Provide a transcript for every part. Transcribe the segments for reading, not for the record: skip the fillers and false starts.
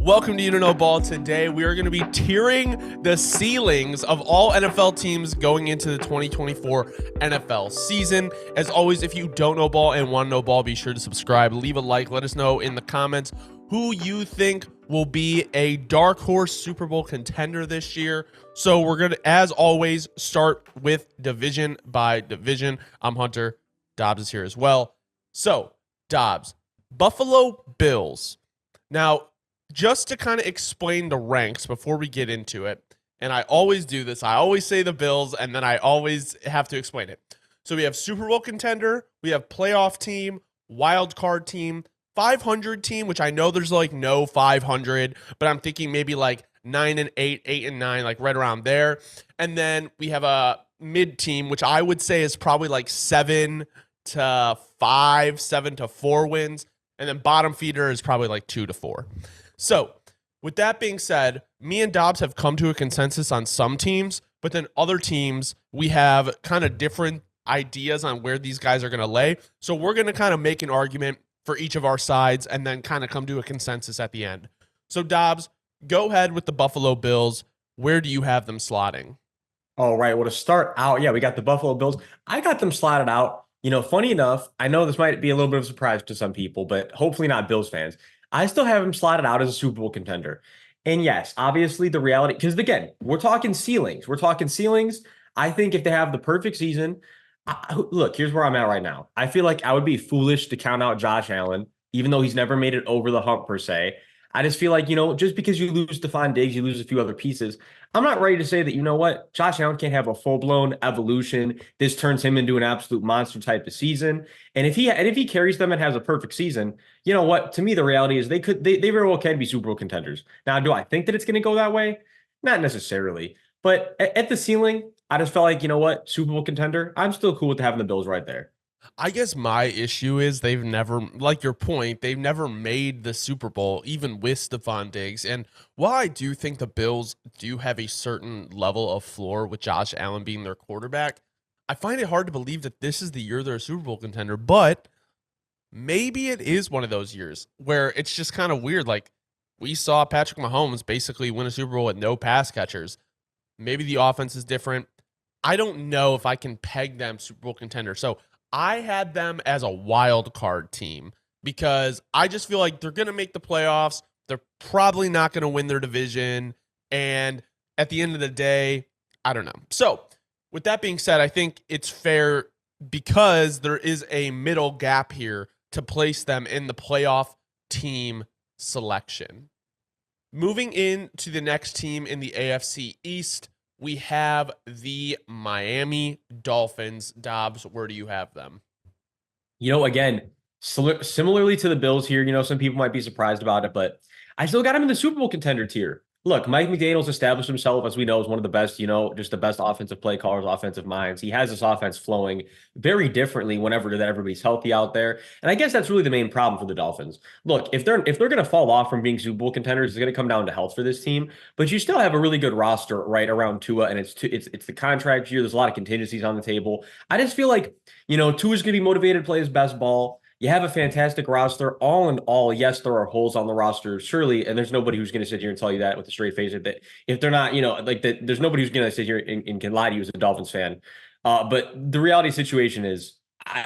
Welcome to You Don't Know Ball. Today, we are going to be tiering the ceilings of all NFL teams going into the 2024 NFL season. As always, if you don't know ball and want to know ball, be sure to subscribe, leave a like, let us know in the comments who you think will be a dark horse Super Bowl contender this year. So we're going to, as always, start with division by division. I'm Hunter. Dobbs is here as well. So, Dobbs, Buffalo Bills. Now, just to kind of explain the ranks before we get into it, and I always do this, I always say the Bills, and then I always have to explain it. So we have Super Bowl contender, we have playoff team, wild card team, 500 team, which I know there's like no 500, but I'm thinking maybe like 9 and 8, 8 and 9, like right around there. And then we have a mid team, which I would say is probably like 7 to 5, 7 to 4 wins. And then bottom feeder is probably like 2 to 4. So, with that being said, me and Dobbs have come to a consensus on some teams, but then other teams, we have kind of different ideas on where these guys are going to lay. So, we're going to kind of make an argument for each of our sides and then kind of come to a consensus at the end. So, Dobbs, go ahead with the Buffalo Bills. Where do you have them slotting? All right. Well, to start out, we got the Buffalo Bills. I got them slotted out. Funny enough, I know this might be a little bit of a surprise to some people, but hopefully not Bills fans. I still have them slotted out as a Super Bowl contender. And yes, obviously the reality, because again, we're talking ceilings. We're talking ceilings. I think if they have the perfect season, look, here's where I'm at right now. I feel like I would be foolish to count out Josh Allen, even though he's never made it over the hump per se. I just feel like, just because you lose Stephon Diggs, you lose a few other pieces. I'm not ready to say that, Josh Allen can't have a full-blown evolution. This turns him into an absolute monster type of season. And if he carries them and has a perfect season, you know what? To me, the reality is they very well can be Super Bowl contenders. Now, do I think that it's going to go that way? Not necessarily. But at the ceiling, I just felt like, Super Bowl contender. I'm still cool with having the Bills right there. I guess my issue is they've never, like your point, they've never made the Super Bowl, even with Stephon Diggs. And while I do think the Bills do have a certain level of floor with Josh Allen being their quarterback, I find it hard to believe that this is the year they're a Super Bowl contender. But maybe it is one of those years where it's just kind of weird. Like we saw Patrick Mahomes basically win a Super Bowl with no pass catchers. Maybe the offense is different. I don't know if I can peg them Super Bowl contender. So I had them as a wild card team because I just feel like they're going to make the playoffs. They're probably not going to win their division. And at the end of the day, I don't know. So with that being said, I think it's fair because there is a middle gap here to place them in the playoff team selection. Moving into the next team in the AFC East, we have the Miami Dolphins. Dobbs, where do you have them? Again, similarly to the Bills here, some people might be surprised about it, but I still got him in the Super Bowl contender tier. Look, Mike McDaniel's established himself, as we know, as one of the best, just the best offensive play callers, offensive minds. He has this offense flowing very differently whenever that everybody's healthy out there. And I guess that's really the main problem for the Dolphins. Look, if they're going to fall off from being Super Bowl contenders, it's going to come down to health for this team. But you still have a really good roster right around Tua, and it's the contract year. There's a lot of contingencies on the table. I just feel like, Tua's going to be motivated to play his best ball. You have a fantastic roster. All in all, yes, there are holes on the roster, surely, and there's nobody who's going to sit here and tell you that with a straight face. That if they're not, like that, there's nobody who's going to sit here and can lie to you as a Dolphins fan. But the reality situation is,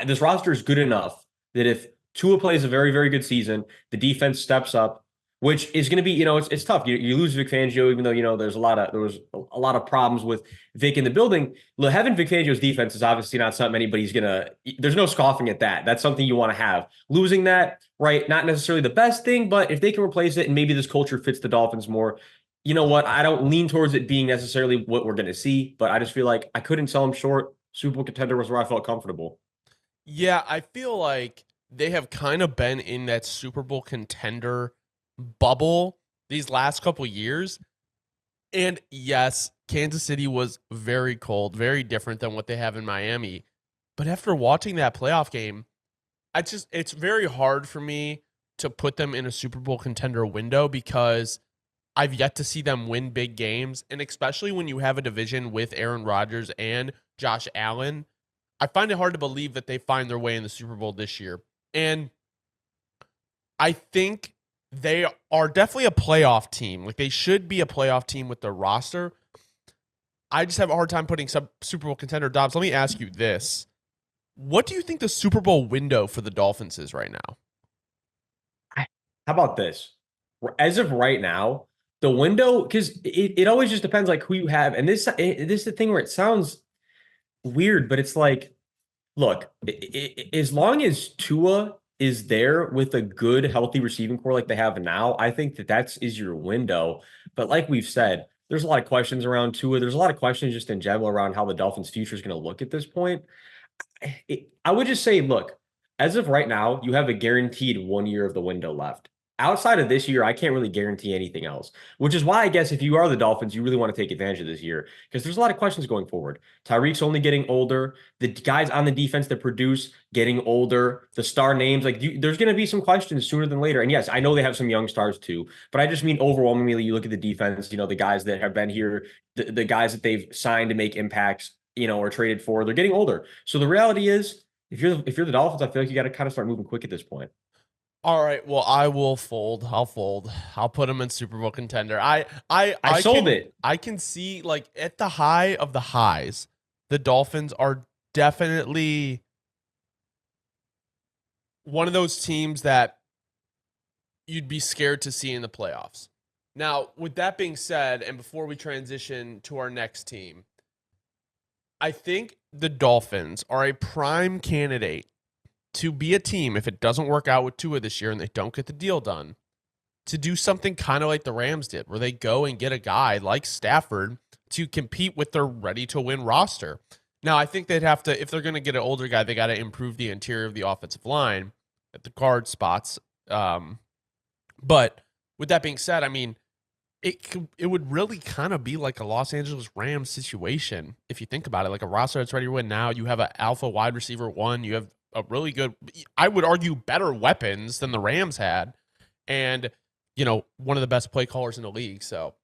this roster is good enough that if Tua plays a very, very good season, the defense steps up, which is going to be, it's tough. You lose Vic Fangio, even though, there was a lot of problems with Vic in the building. Look, having Vic Fangio's defense is obviously not something anybody's there's no scoffing at that. That's something you want to have. Losing that, right? Not necessarily the best thing, but if they can replace it and maybe this culture fits the Dolphins more, you know what? I don't lean towards it being necessarily what we're going to see, but I just feel like I couldn't sell them short. Super Bowl contender was where I felt comfortable. Yeah, I feel like they have kind of been in that Super Bowl contender bubble these last couple years. And yes, Kansas City was very cold, very different than what they have in Miami. But after watching that playoff game, it's very hard for me to put them in a Super Bowl contender window because I've yet to see them win big games. And especially when you have a division with Aaron Rodgers and Josh Allen, I find it hard to believe that they find their way in the Super Bowl this year. And I think they are definitely a playoff team. Like they should be a playoff team with their roster. I just have a hard time putting some Super Bowl contender. Dobbs, let me ask you this. What do you think the Super Bowl window for the Dolphins is right now? How about this? As of right now, the window, because it always just depends like who you have. And this is the thing where it sounds weird, but it's like, look, as long as Tua is there with a good, healthy receiving core like they have now, I think that is your window. But like we've said, there's a lot of questions around Tua. There's a lot of questions just in general around how the Dolphins' future is going to look at this point. I would just say, look, as of right now, you have a guaranteed 1 year of the window left. Outside of this year, I can't really guarantee anything else, which is why I guess if you are the Dolphins, you really want to take advantage of this year because there's a lot of questions going forward. Tyreek's only getting older. The guys on the defense that produce getting older. The star names, there's going to be some questions sooner than later. And yes, I know they have some young stars too, but I just mean overwhelmingly, you look at the defense, the guys that have been here, the guys that they've signed to make impacts, or traded for, they're getting older. So the reality is, if you're the Dolphins, I feel like you got to kind of start moving quick at this point. All right, well, I will fold. I'll fold. I'll put them in Super Bowl contender. I sold can it. I can see like at the high of the highs, the Dolphins are definitely one of those teams that you'd be scared to see in the playoffs. Now, with that being said, and before we transition to our next team, I think the Dolphins are a prime candidate to be a team, if it doesn't work out with Tua this year and they don't get the deal done, to do something kind of like the Rams did, where they go and get a guy like Stafford to compete with their ready-to-win roster. Now, I think they'd have to, if they're going to get an older guy, they got to improve the interior of the offensive line at the guard spots. But with that being said, I mean, it would really kind of be like a Los Angeles Rams situation if you think about it. Like a roster that's ready to win now. You have an alpha wide receiver one. You have a really good, I would argue, better weapons than the Rams had, and one of the best play callers in the league. So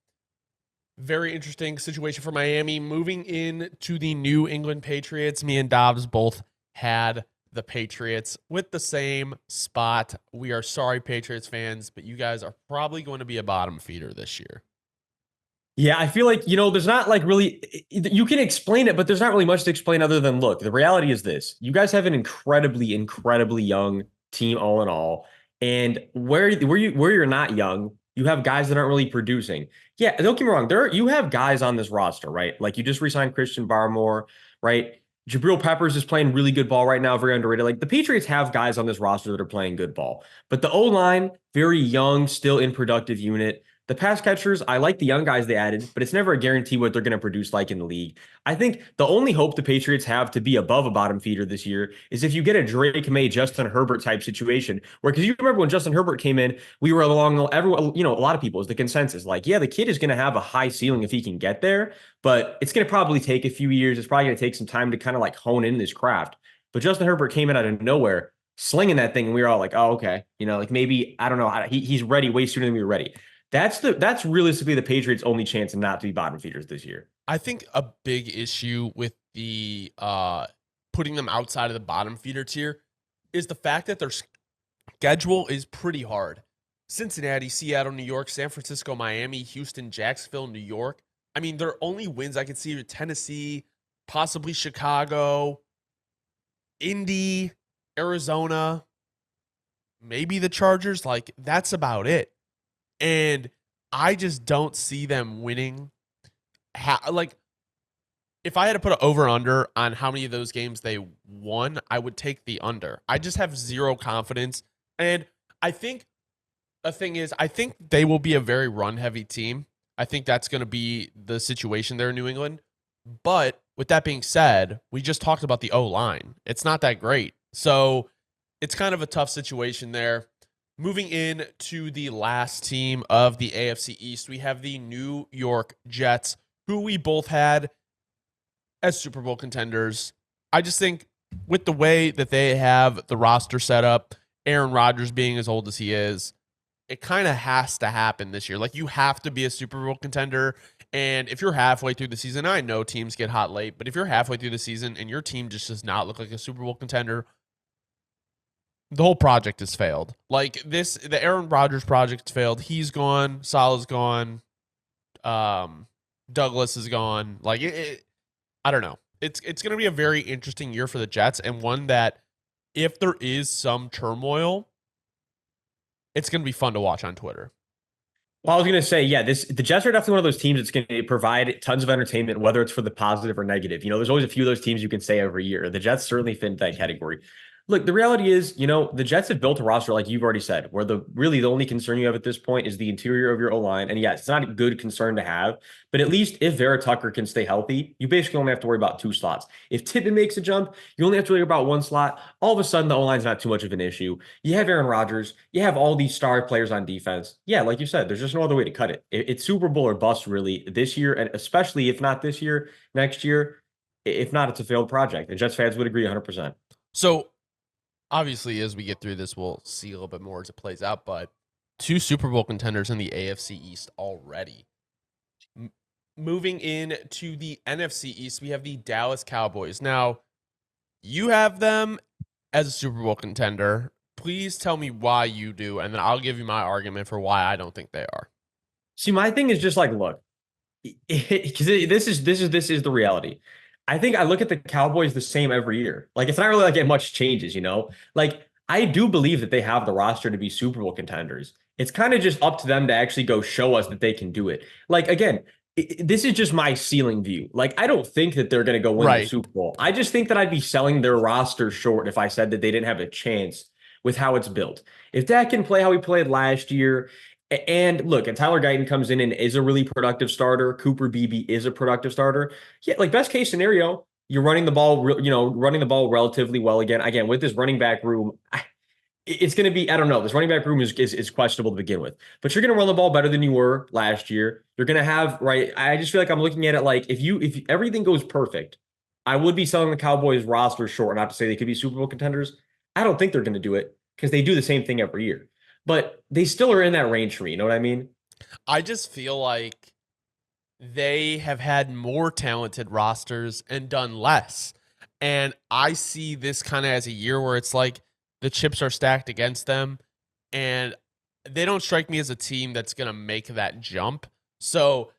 very interesting situation for Miami. Moving in to the New England Patriots, me and Dobbs both had the Patriots with the same spot. We are sorry, Patriots fans, but you guys are probably going to be a bottom feeder this year. Yeah, I feel like, there's not like really, you can explain it, but there's not really much to explain other than, look, the reality is this. You guys have an incredibly, incredibly young team all in all. And where you're not young, you have guys that aren't really producing. Yeah, don't get me wrong. You have guys on this roster, right? Like you just re-signed Christian Barmore, right? Jabril Peppers is playing really good ball right now, very underrated. Like the Patriots have guys on this roster that are playing good ball, but the O-line, very young, still in productive unit. The pass catchers, I like the young guys they added, but it's never a guarantee what they're going to produce like in the league. I think the only hope the Patriots have to be above a bottom feeder this year is if you get a Drake May, Justin Herbert type situation, where because you remember when Justin Herbert came in, we were along everyone, a lot of people is the consensus like, yeah, the kid is going to have a high ceiling if he can get there, but it's going to probably take a few years. It's probably going to take some time to kind of like hone in this craft. But Justin Herbert came in out of nowhere, slinging that thing, and we were all like, oh, okay, like maybe I don't know, he's ready way sooner than we were ready. That's realistically the Patriots' only chance not to be bottom feeders this year. I think a big issue with the putting them outside of the bottom feeder tier is the fact that their schedule is pretty hard. Cincinnati, Seattle, New York, San Francisco, Miami, Houston, Jacksonville, New York. I mean, their only wins I could see are Tennessee, possibly Chicago, Indy, Arizona, maybe the Chargers. Like, that's about it. And I just don't see them winning. If I had to put an over-under on how many of those games they won, I would take the under. I just have zero confidence. And I think the thing is, I think they will be a very run-heavy team. I think that's going to be the situation there in New England. But with that being said, we just talked about the O-line. It's not that great. So it's kind of a tough situation there. Moving in to the last team of the AFC East, we have the New York Jets, who we both had as Super Bowl contenders. I just think with the way that they have the roster set up, Aaron Rodgers being as old as he is, it kind of has to happen this year. Like, you have to be a Super Bowl contender. And if you're halfway through the season, I know teams get hot late, but if you're halfway through the season and your team just does not look like a Super Bowl contender, The whole project has failed. Like the Aaron Rodgers project failed. He's gone. Salah's gone. Um, Douglas is gone. Like I don't know. It's going to be a very interesting year for the Jets, and one that if there is some turmoil, it's going to be fun to watch on Twitter. Well, I was going to say, yeah, the Jets are definitely one of those teams that's going to provide tons of entertainment, whether it's for the positive or negative. There's always a few of those teams you can say every year. The Jets certainly fit into that category. Look, the reality is, the Jets have built a roster, like you've already said, where the only concern you have at this point is the interior of your O-line. And yes, it's not a good concern to have, but at least if Vera Tucker can stay healthy, you basically only have to worry about 2 slots. If Tippett makes a jump, you only have to worry about 1 slot. All of a sudden, the O-line's not too much of an issue. You have Aaron Rodgers. You have all these star players on defense. Yeah, like you said, there's just no other way to cut it. It's Super Bowl or bust, really, this year, and especially if not this year, next year. If not, it's a failed project. And Jets fans would agree 100%. So obviously, as we get through this, we'll see a little bit more as it plays out. But 2 Super Bowl contenders in the AFC East already. Moving in to the NFC East, we have the Dallas Cowboys. Now, you have them as a Super Bowl contender. Please tell me why you do, and then I'll give you my argument for why I don't think they are. See, my thing is just like, look, because this is the reality. I think I look at the Cowboys the same every year. Like, it's not really like much changes, Like, I do believe that they have the roster to be Super Bowl contenders. It's kind of just up to them to actually go show us that they can do it. Like, again, this is just my ceiling view. Like, I don't think that they're going to go win the Super Bowl. I just think that I'd be selling their roster short if I said that they didn't have a chance with how it's built. If Dak can play how he played last year, and look, and Tyler Guyton comes in and is a really productive starter. Cooper Beebe is a productive starter. Yeah, like best case scenario, you're running the ball, running the ball relatively well again. Again, with this running back room, it's going to be, I don't know. This running back room is questionable to begin with, but you're going to run the ball better than you were last year. You're going to have, right. I just feel like I'm looking at it like if everything goes perfect, I would be selling the Cowboys roster short, not to say they could be Super Bowl contenders. I don't think they're going to do it because they do the same thing every year. But they still are in that range for me. You know what I mean? I just feel like they have had more talented rosters and done less. And I see this kind of as a year where it's like the chips are stacked against them. And they don't strike me as a team that's going to make that jump. So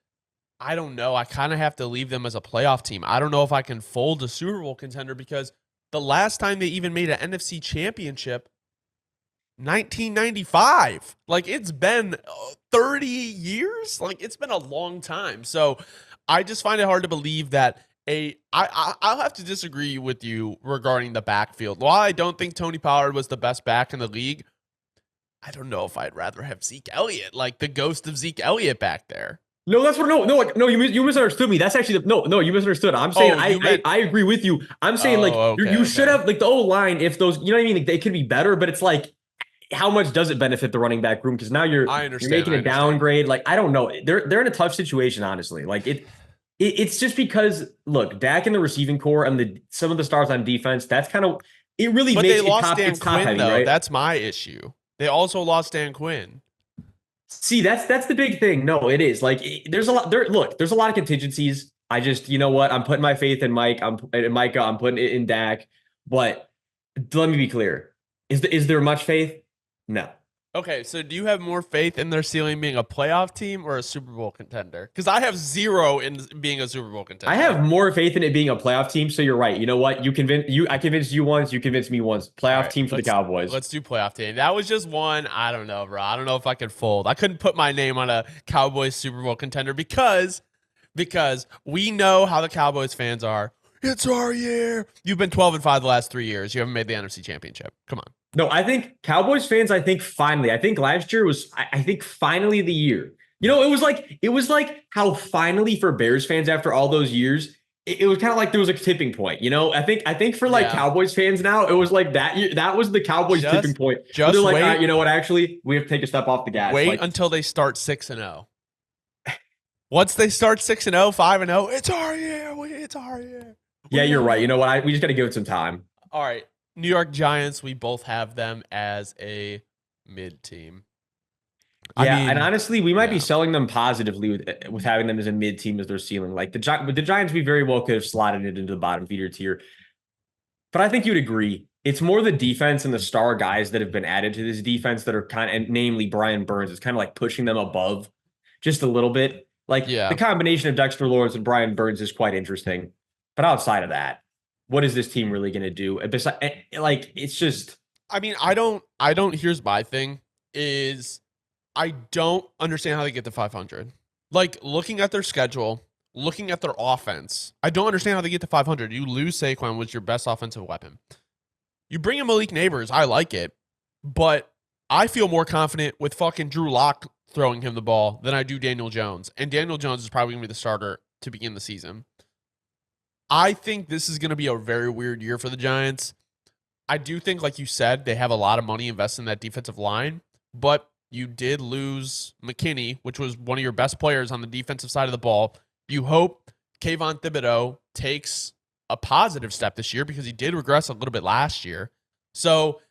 I don't know. I kind of have to leave them as a playoff team. I don't know if I can fold a Super Bowl contender because the last time they even made an NFC championship, 1995. Like, it's been 30 years. Like, it's been a long time. So I just find it hard to believe that I'll have to disagree with you regarding the backfield. While I don't think Tony Pollard was the best back in the league, I don't know if I'd rather have Zeke Elliott, like the ghost of Zeke Elliott back there. No, that's what. No. You misunderstood me. That's actually no. You misunderstood. I'm saying I agree with you. I'm saying you should have like the O line. If those, you know what I mean, like, they could be better. But it's like, how much does it benefit the running back room? Because now you're making a downgrade. Like, I don't know. They're in a tough situation, honestly. Like it's just because look, Dak in the receiving core and some of the stars on defense. That's kind of it. Really but makes they lost Dan it's top Quinn, heavy, though. right? That's my issue. They also lost Dan Quinn. See, that's the big thing. No, it is like there's a lot. There's a lot of contingencies. I just, you know what? I'm putting my faith in Micah. I'm putting it in Dak. But let me be clear: is there much faith? No. Okay, so do you have more faith in their ceiling being a playoff team or a Super Bowl contender? Because I have 0 in being a Super Bowl contender. I have more faith in it being a playoff team. So you're right. You know what? I convinced you once. You convinced me once. Playoff team for the Cowboys. Let's do playoff team. That was just one. I don't know, bro. I don't know if I could fold. I couldn't put my name on a Cowboys Super Bowl contender because we know how the Cowboys fans are. It's our year. You've been 12-5 the last 3 years. You haven't made the NFC Championship. Come on. No, I think Cowboys fans, I think last year was, I think finally the year. It was like how finally for Bears fans after all those years, it was kind of like there was a tipping point. I think for Cowboys fans now, it was like that year, that was the Cowboys tipping point. Just they're like, wait. all right, you know what? Actually, we have to take a step off the gas. Wait until they start 6-0. Once they start 6-0, 5-0, it's our year. It's our year. Yeah, you're right. You know what? We just got to give it some time. All right. New York Giants, we both have them as a mid team. And honestly, we might be selling them positively with having them as a mid team as their ceiling. Like the Giants, we very well could have slotted it into the bottom feeder tier. But I think you'd agree It's more the defense and the star guys that have been added to this defense that are kind of, and namely Brian Burns, is kind of like pushing them above just a little bit. Like the Yeah. combination of Dexter Lawrence and Brian Burns is quite interesting. But outside of that, what is this team really going to do? Like, it's just. I mean, here's my thing is I don't understand how they get to 500. Like looking at their schedule, looking at their offense, I don't understand how they get to 500. You lose Saquon, which is your best offensive weapon. You bring in Malik Neighbors, I like it, but I feel more confident with fucking Drew Lock throwing him the ball than I do Daniel Jones. And Daniel Jones is probably going to be the starter to begin the season. I think this is going to be a very weird year for the Giants. I do think, like you said, they have a lot of money invested in that defensive line, but you did lose McKinney, which was one of your best players on the defensive side of the ball. You hope Kayvon Thibodeau takes a positive step this year because he did regress a little bit last year. So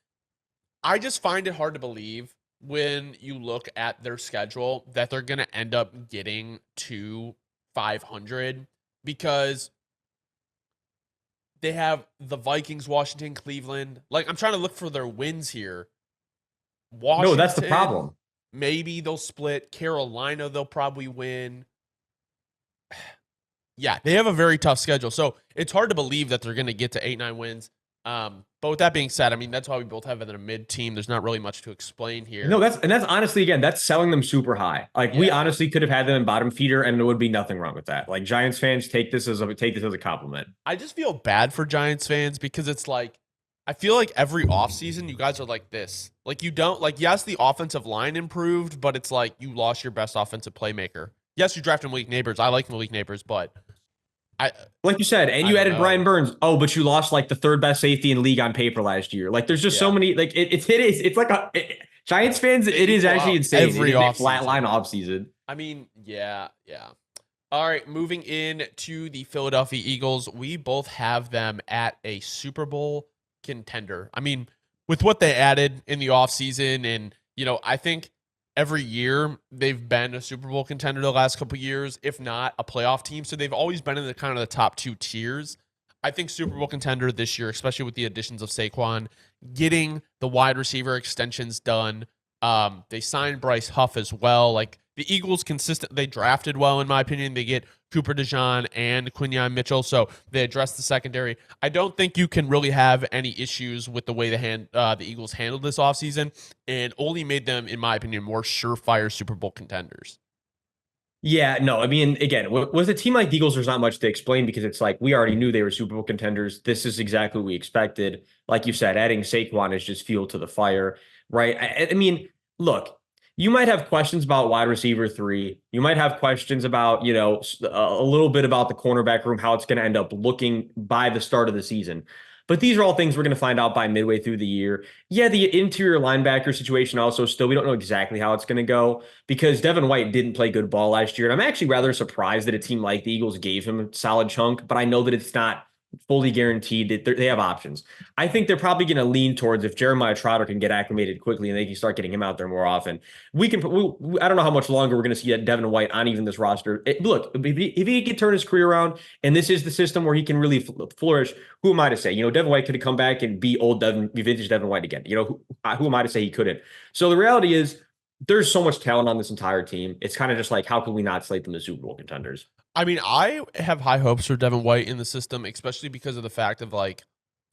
I just find it hard to believe when you look at their schedule that they're going to end up getting to 500 because they have the Vikings, Washington, Cleveland. Like, I'm trying to look for their wins here. Washington, No, that's the problem. Maybe they'll split. Carolina, they'll probably win. Yeah, they have a very tough schedule. So it's hard to believe that they're going to get to 8-9 wins. But with that being said, I mean, that's why we both have it in a mid team. There's not really much to explain here. No, that's honestly, again, that's selling them super high. Like we honestly could have had them in bottom feeder, and there would be nothing wrong with that. Like Giants fans take this as a compliment. I just feel bad for Giants fans because it's like I feel like every offseason you guys are like this. Like you don't like yes, the offensive line improved, but it's like you lost your best offensive playmaker. Yes, you drafted Malik Neighbors. I like Malik Neighbors, but like you said, and you added Brian Burns. Oh, but you lost like the third best safety in league on paper last year. Like there's just so many. Like it's like Giants fans. It is actually insane. Every off flat line off season. I mean, yeah. All right, moving in to the Philadelphia Eagles, we both have them at a Super Bowl contender. I mean, with what they added in the offseason, and I think every year they've been a Super Bowl contender the last couple of years, if not a playoff team. So they've always been in the kind of the top two tiers. I think Super Bowl contender this year, especially with the additions of Saquon, getting the wide receiver extensions done. They signed Bryce Huff as well. Like the Eagles they drafted well, in my opinion. They get Cooper DeJean and Quinyon Mitchell, so they addressed the secondary. I don't think you can really have any issues with the way the Eagles handled this offseason, and only made them, in my opinion, more surefire Super Bowl contenders. Yeah, no, I mean, again, with a team like the Eagles, there's not much to explain because it's like we already knew they were Super Bowl contenders. This is exactly what we expected. Like you said, adding Saquon is just fuel to the fire, right? I mean, look, you might have questions about wide receiver 3. You might have questions about, a little bit about the cornerback room, how it's going to end up looking by the start of the season. But these are all things we're going to find out by midway through the year. Yeah, the interior linebacker situation also still, we don't know exactly how it's going to go because Devin White didn't play good ball last year. And I'm actually rather surprised that a team like the Eagles gave him a solid chunk, but I know that it's not fully guaranteed that they have options. I think they're probably going to lean towards if Jeremiah Trotter can get acclimated quickly and they can start getting him out there more often. I don't know how much longer we're going to see Devin White on even this roster. Look, if he can turn his career around and this is the system where he can really flourish, who am I to say? Devin White could have come back and be vintage Devin White again. Who am I to say he couldn't? So the reality is there's so much talent on this entire team. It's kind of just like, how can we not slate them as Super Bowl contenders? I mean, I have high hopes for Devin White in the system, especially because of the fact of like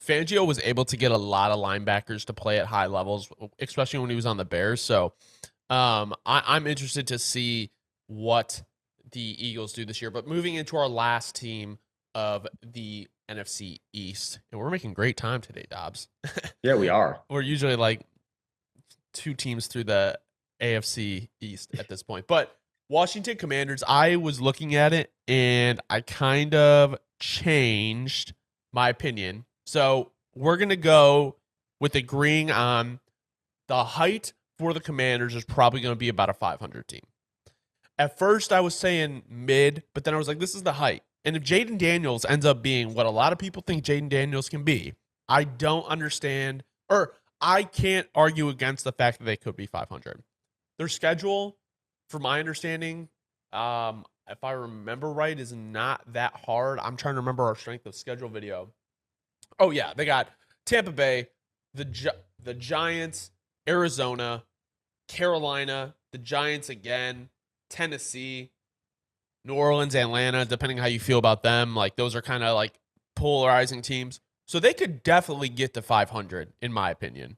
Fangio was able to get a lot of linebackers to play at high levels, especially when he was on the Bears. So I'm interested to see what the Eagles do this year. But moving into our last team of the NFC East, and we're making great time today, Dobbs. Yeah, we are. We're usually like 2 teams through the AFC East at this point. But Washington Commanders, I was looking at it and I kind of changed my opinion. So we're going to go with agreeing on the height for the Commanders is probably going to be about a 500 team. At first, I was saying mid, but then I was like, this is the height. And if Jaden Daniels ends up being what a lot of people think Jaden Daniels can be, I don't understand, or I can't argue against the fact that they could be 500. Their schedule, from my understanding, if I remember right, is not that hard. I'm trying to remember our strength of schedule video. Oh, yeah. They got Tampa Bay, the Giants, Arizona, Carolina, the Giants again, Tennessee, New Orleans, Atlanta, depending how you feel about them. Like those are kind of like polarizing teams. So they could definitely get to 500 in my opinion.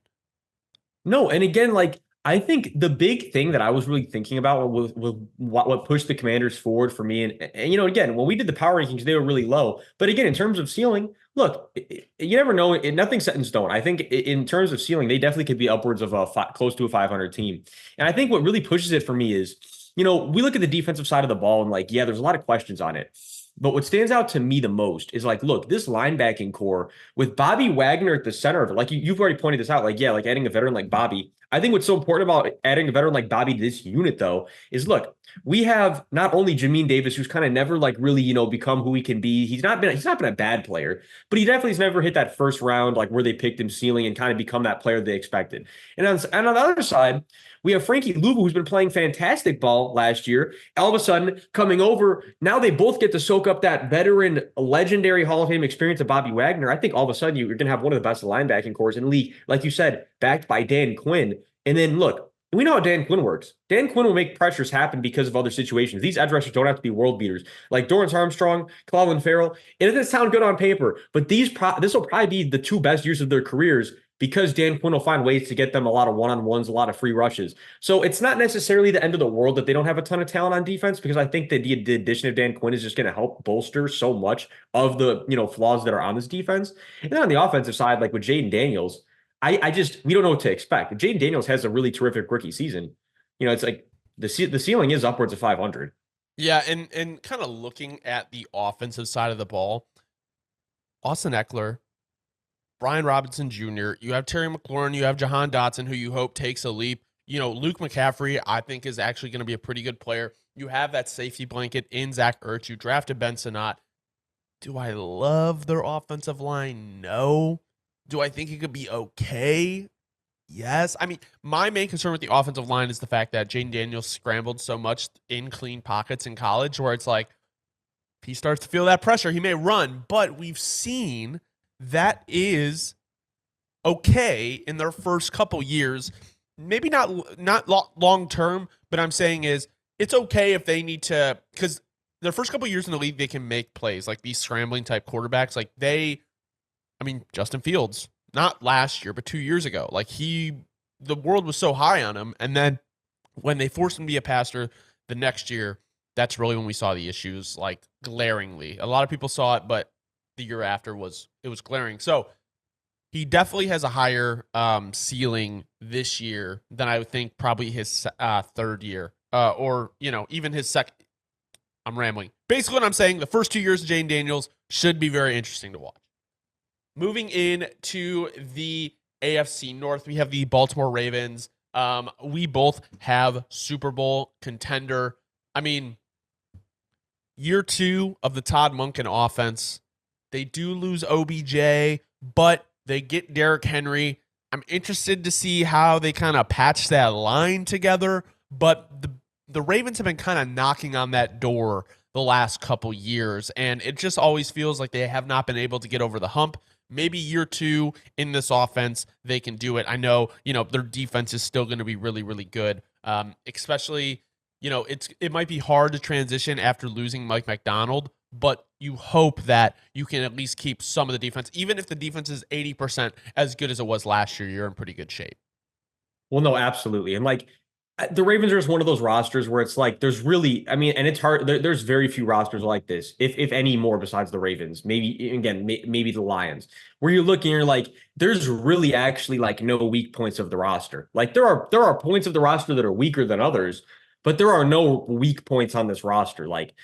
No, and again, like I think the big thing that I was really thinking about with what pushed the Commanders forward for me, and again, when we did the power rankings, they were really low. But again, in terms of ceiling, look, you never know. Nothing's set in stone. I think in terms of ceiling, they definitely could be upwards of close to a 500 team. And I think what really pushes it for me is, we look at the defensive side of the ball and like, yeah, there's a lot of questions on it. But what stands out to me the most is like, look, this linebacking core with Bobby Wagner at the center of it, like you've already pointed this out, like, yeah, like adding a veteran like Bobby. I think what's so important about adding a veteran like Bobby to this unit, though, is look, we have not only Jamin Davis, who's kind of never like really, become who he can be. He's not been a bad player, but he definitely has never hit that first round, like where they picked him ceiling and kind of become that player they expected. And on the other side, we have Frankie Luvu, who's been playing fantastic ball last year. All of a sudden, coming over, now they both get to soak up that veteran, legendary Hall of Fame experience of Bobby Wagner. I think all of a sudden you're going to have one of the best linebacking cores in the league. Like you said, backed by Dan Quinn. And then look, we know how Dan Quinn works. Dan Quinn will make pressures happen because of other situations. These edge rushers don't have to be world beaters. Like Dorrance Armstrong, Clelin Ferrell. It doesn't sound good on paper, but this will probably be the two best years of their careers because Dan Quinn will find ways to get them a lot of one-on-ones, a lot of free rushes. So it's not necessarily the end of the world that they don't have a ton of talent on defense, because I think that the addition of Dan Quinn is just going to help bolster so much of the flaws that are on this defense. And then on the offensive side, like with Jaden Daniels, we don't know what to expect. Jaden Daniels has a really terrific rookie season. It's like the ceiling is upwards of 500. Yeah, and kind of looking at the offensive side of the ball, Austin Eckler, Brian Robinson Jr., you have Terry McLaurin, you have Jahan Dotson, who you hope takes a leap. Luke McCaffrey, I think, is actually going to be a pretty good player. You have that safety blanket in Zach Ertz. You drafted Ben Sinnott. Do I love their offensive line? No. Do I think it could be okay? Yes. I mean, my main concern with the offensive line is the fact that Jaden Daniels scrambled so much in clean pockets in college, where it's like, if he starts to feel that pressure, he may run. But we've seen that is okay in their first couple years. Maybe not long term, but I'm saying is it's okay if they need to, because their first couple years in the league, they can make plays like these scrambling type quarterbacks. Like Justin Fields, not last year, but 2 years ago, like the world was so high on him. And then when they forced him to be a passer the next year, that's really when we saw the issues, like glaringly. A lot of people saw it, but the year after it was glaring. So he definitely has a higher ceiling this year than I would think probably his third year or, even his second. I'm rambling. Basically what I'm saying, the first 2 years of Jaden Daniels should be very interesting to watch. Moving in to the AFC North, we have the Baltimore Ravens. We both have Super Bowl contender. I mean, year 2 of the Todd Monken offense, they do lose OBJ, but they get Derrick Henry. I'm interested to see how they kind of patch that line together, but the Ravens have been kind of knocking on that door the last couple years, and it just always feels like they have not been able to get over the hump. Maybe year 2 in this offense, they can do it. I know, their defense is still going to be really, really good, especially, it might be hard to transition after losing Mike McDonald, but you hope that you can at least keep some of the defense. Even if the defense is 80% as good as it was last year, you're in pretty good shape. Well, no, absolutely. And like the Ravens are just one of those rosters where it's like there's really, I mean, and it's hard. There's very few rosters like this, if any more besides the Ravens. Maybe again, maybe the Lions, where you're looking, you're like, there's really actually like no weak points of the roster. Like there are points of the roster that are weaker than others, but there are no weak points on this roster. Like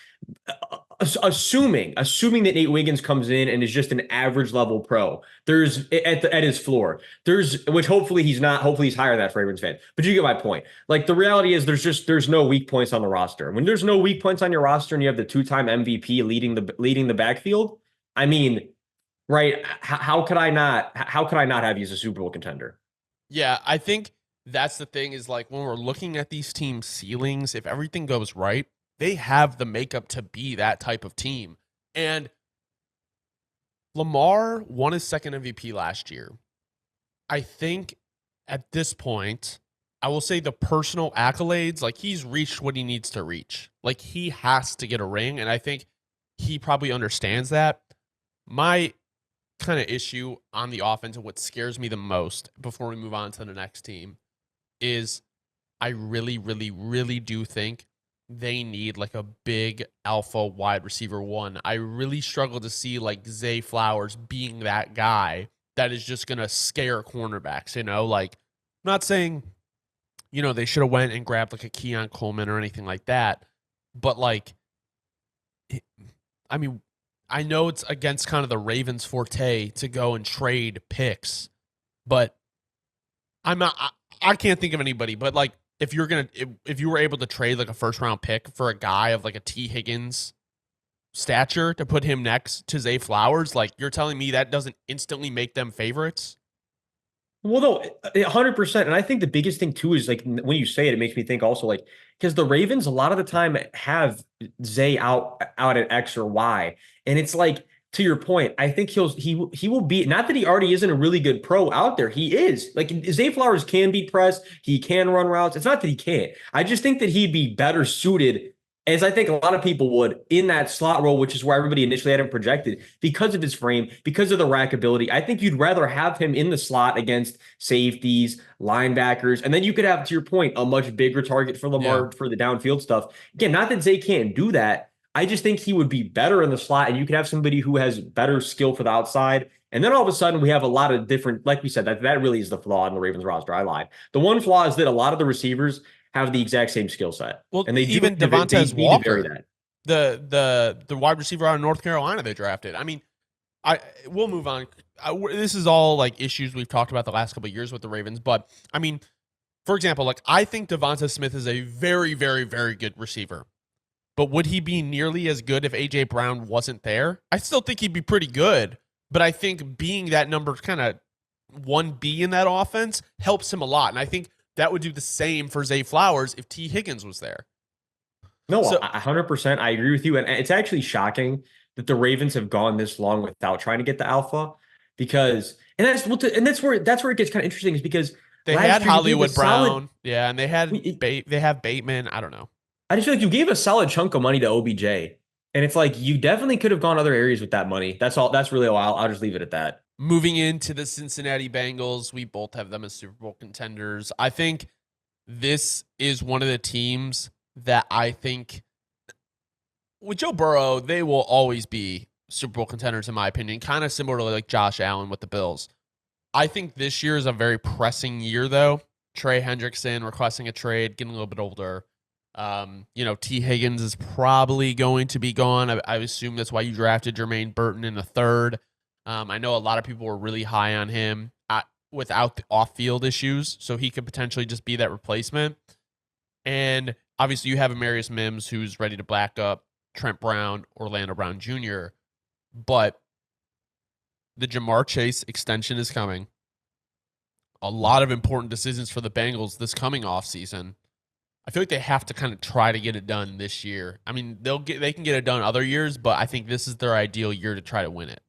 assuming that Nate Wiggins comes in and is just an average level pro, there's at his floor, which hopefully he's not, hopefully he's higher than that for Ravens fan. But you get my point. Like the reality is there's no weak points on the roster. When there's no weak points on your roster and you have the 2-time MVP leading the backfield, I mean, right? How could I not have you as a Super Bowl contender? Yeah, I think that's the thing is like when we're looking at these team ceilings, if everything goes right, they have the makeup to be that type of team. And Lamar won his second MVP last year. I think at this point, I will say the personal accolades, like he's reached what he needs to reach. Like he has to get a ring, and I think he probably understands that. My kind of issue on the offense and what scares me the most before we move on to the next team is I really, really, really do think they need like a big alpha wide receiver one. I really struggle to see like Zay Flowers being that guy that is just gonna scare cornerbacks. Like I'm not saying they should have went and grabbed like a Keon Coleman or anything like that, but like, I mean, I know it's against kind of the Ravens' forte to go and trade picks, but I'm not. I can't think of anybody. But like, if you were able to trade like a first round pick for a guy of like a T Higgins stature to put him next to Zay Flowers, like you're telling me that doesn't instantly make them favorites? Well, no, 100%. And I think the biggest thing too is like when you say it, it makes me think also like because the Ravens a lot of the time have Zay out at X or Y, and it's like to your point, I think he will be not that he already isn't a really good pro out there. He is like Zay Flowers can be pressed, he can run routes. It's not that he can't. I just think that he'd be better suited as I think a lot of people would in that slot role, which is where everybody initially had him projected because of his frame, because of the rack ability. I think you'd rather have him in the slot against safeties, linebackers, and then you could have, to your point, a much bigger target for Lamar for the downfield stuff. Again, not that Zay can't do that. I just think he would be better in the slot, and you could have somebody who has better skill for the outside. And then all of a sudden, we have a lot of different, like we said, that really is the flaw in the Ravens roster. I lied. The one flaw is that a lot of the receivers have the exact same skill set. Well, and they even do, Devontae they Walker, the wide receiver out of North Carolina they drafted. I mean, we'll move on. This is all like issues we've talked about the last couple of years with the Ravens, but I mean, for example, like I think Devonta Smith is a very, very, very good receiver. But would he be nearly as good if AJ Brown wasn't there? I still think he'd be pretty good, but I think being that number kind of 1B in that offense helps him a lot. And I think that would do the same for Zay Flowers if T. Higgins was there. No, so, 100%. I agree with you. And it's actually shocking that the Ravens have gone this long without trying to get the alpha because, and that's where it gets kind of interesting is because they had Hollywood Brown. Yeah. And they have Bateman. I don't know. I just feel like you gave a solid chunk of money to OBJ. And it's like you definitely could have gone other areas with that money. That's all. That's really all. I'll just leave it at that. Moving into the Cincinnati Bengals, we both have them as Super Bowl contenders. I think this is one of the teams that I think with Joe Burrow, they will always be Super Bowl contenders, in my opinion, kind of similar to like Josh Allen with the Bills. I think this year is a very pressing year, though. Trey Hendrickson requesting a trade, getting a little bit older. T. Higgins is probably going to be gone. I assume that's why you drafted Jermaine Burton in the third. I know a lot of people were really high on him without the off-field issues, so he could potentially just be that replacement. And obviously you have Amarius Mims, who's ready to back up Trent Brown, Orlando Brown Jr., but the Jamar Chase extension is coming. A lot of important decisions for the Bengals this coming offseason. I feel like they have to kind of try to get it done this year. I mean, they can get it done other years, but I think this is their ideal year to try to win it.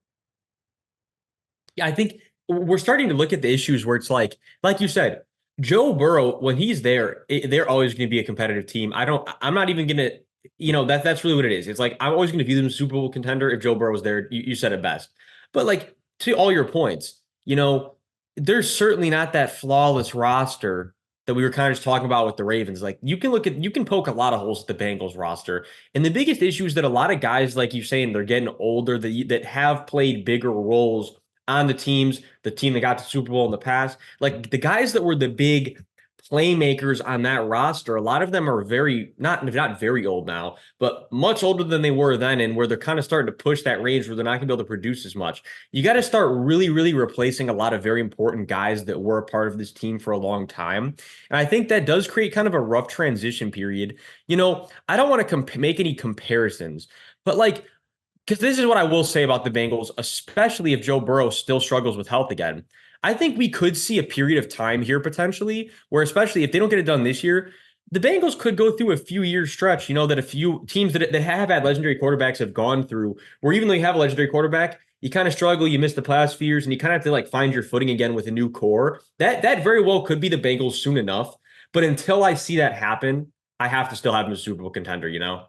Yeah, I think we're starting to look at the issues where it's like you said, Joe Burrow, when he's there, they're always going to be a competitive team. I'm not even going to, that's really what it is. It's like, I'm always going to view them as a Super Bowl contender if Joe Burrow was there. You said it best. But like, to all your points, there's certainly not that flawless roster that we were kind of just talking about with the Ravens. Like you can poke a lot of holes at the Bengals roster. And the biggest issue is that a lot of guys, like you're saying, they're getting older, that have played bigger roles on the team that got to Super Bowl in the past. Like the guys that were the big playmakers on that roster, a lot of them are not very old now, but much older than they were then, and where they're kind of starting to push that range where they're not going to be able to produce as much. You got to start really, really replacing a lot of very important guys that were a part of this team for a long time. And I think that does create kind of a rough transition period. I don't want to make any comparisons, but like, because this is what I will say about the Bengals, especially if Joe Burrow still struggles with health again. I think we could see a period of time here potentially where, especially if they don't get it done this year, the Bengals could go through a few year stretch, that a few teams that have had legendary quarterbacks have gone through, where even though you have a legendary quarterback, you kind of struggle, you miss the past few years, and you kind of have to like find your footing again with a new core. That very well could be the Bengals soon enough. But until I see that happen, I have to still have them as a Super Bowl contender, you know?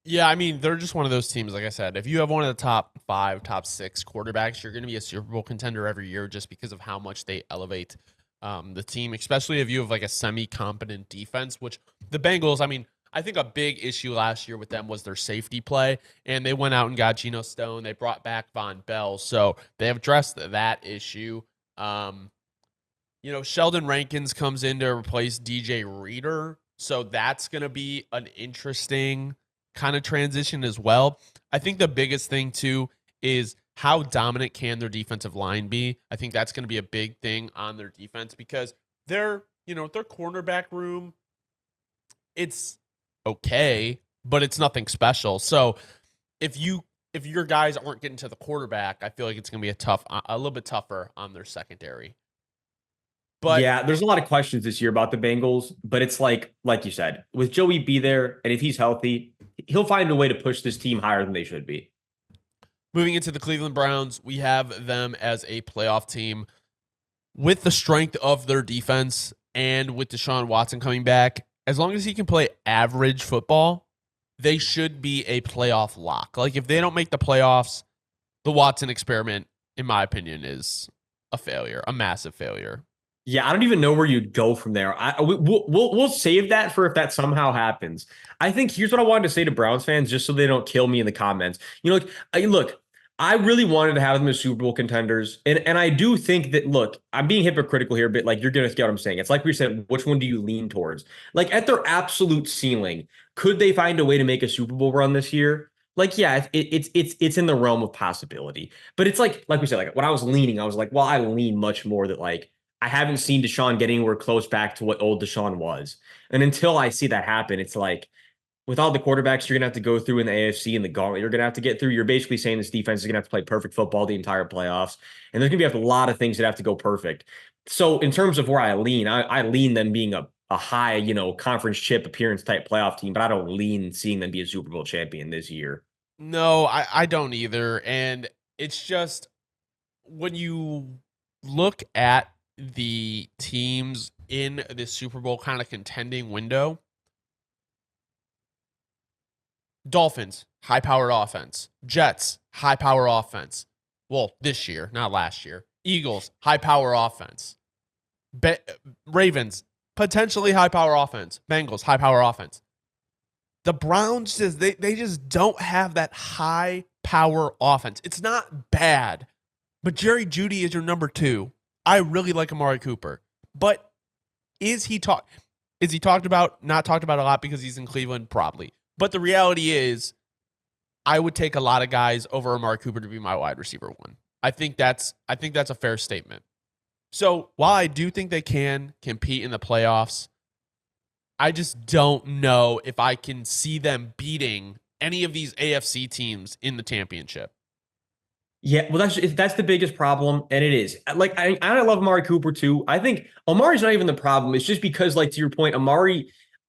Yeah, I mean, they're just one of those teams. Like I said, if you have one of the top 5, top 6 quarterbacks, you're going to be a Super Bowl contender every year just because of how much they elevate the team, especially if you have like a semi-competent defense, which the Bengals, I mean, I think a big issue last year with them was their safety play, and they went out and got Geno Stone. They brought back Von Bell, so they have addressed that issue. Um, Sheldon Rankins comes in to replace DJ Reader, so that's going to be an interesting kind of transition as well. I think the biggest thing too is how dominant can their defensive line be? I think that's going to be a big thing on their defense because their cornerback room, it's okay, but it's nothing special. So if your guys aren't getting to the quarterback, I feel like it's going to be a little bit tougher on their secondary. But Yeah, there's a lot of questions this year about the Bengals, but it's like you said, with Joey B there, and if he's healthy, he'll find a way to push this team higher than they should be. moving into the Cleveland Browns, we have them as a playoff team with the strength of their defense and with Deshaun Watson coming back. As long as he can play average football, they should be a playoff lock. Like if they don't make the playoffs, the Watson experiment, in my opinion, is a failure, a massive failure. Yeah, I don't even know where you'd go from there. We'll save that for if that somehow happens. I think here's what I wanted to say to Browns fans, just so they don't kill me in the comments. Look, I really wanted to have them as Super Bowl contenders, and I do think that. Look, I'm being hypocritical here, but like you're gonna get what I'm saying. It's like we said, which one do you lean towards? Like at their absolute ceiling, could they find a way to make a Super Bowl run this year? Like, yeah, it's in the realm of possibility, but it's like we said, like when I was leaning, I was like, well, I lean much more that like. I haven't seen Deshaun get anywhere close back to what old Deshaun was. And until I see that happen, it's like with all the quarterbacks you're going to have to go through in the AFC and the gauntlet you're going to have to get through, you're basically saying this defense is going to have to play perfect football the entire playoffs. And there's going to be a lot of things that have to go perfect. So in terms of where I lean them being a high, conference chip appearance type playoff team, but I don't lean seeing them be a Super Bowl champion this year. No, I don't either. And it's just when you look at the teams in this Super Bowl kind of contending window, Dolphins, high powered offense. Jets, high power offense. Well, this year, not last year. Eagles, high power offense. Ravens, potentially high power offense. Bengals, high power offense. The Browns they just don't have that high power offense. It's not bad, but Jerry Jeudy is your number 2. I really like Amari Cooper, but is he talked about? Not talked about a lot because he's in Cleveland, probably. But the reality is, I would take a lot of guys over Amari Cooper to be my wide receiver 1. I think that's a fair statement. So while I do think they can compete in the playoffs, I just don't know if I can see them beating any of these AFC teams in the championship. Yeah, well, that's the biggest problem, and it is. Like, I love Amari Cooper too. I think Amari's not even the problem. It's just because, like, to your point,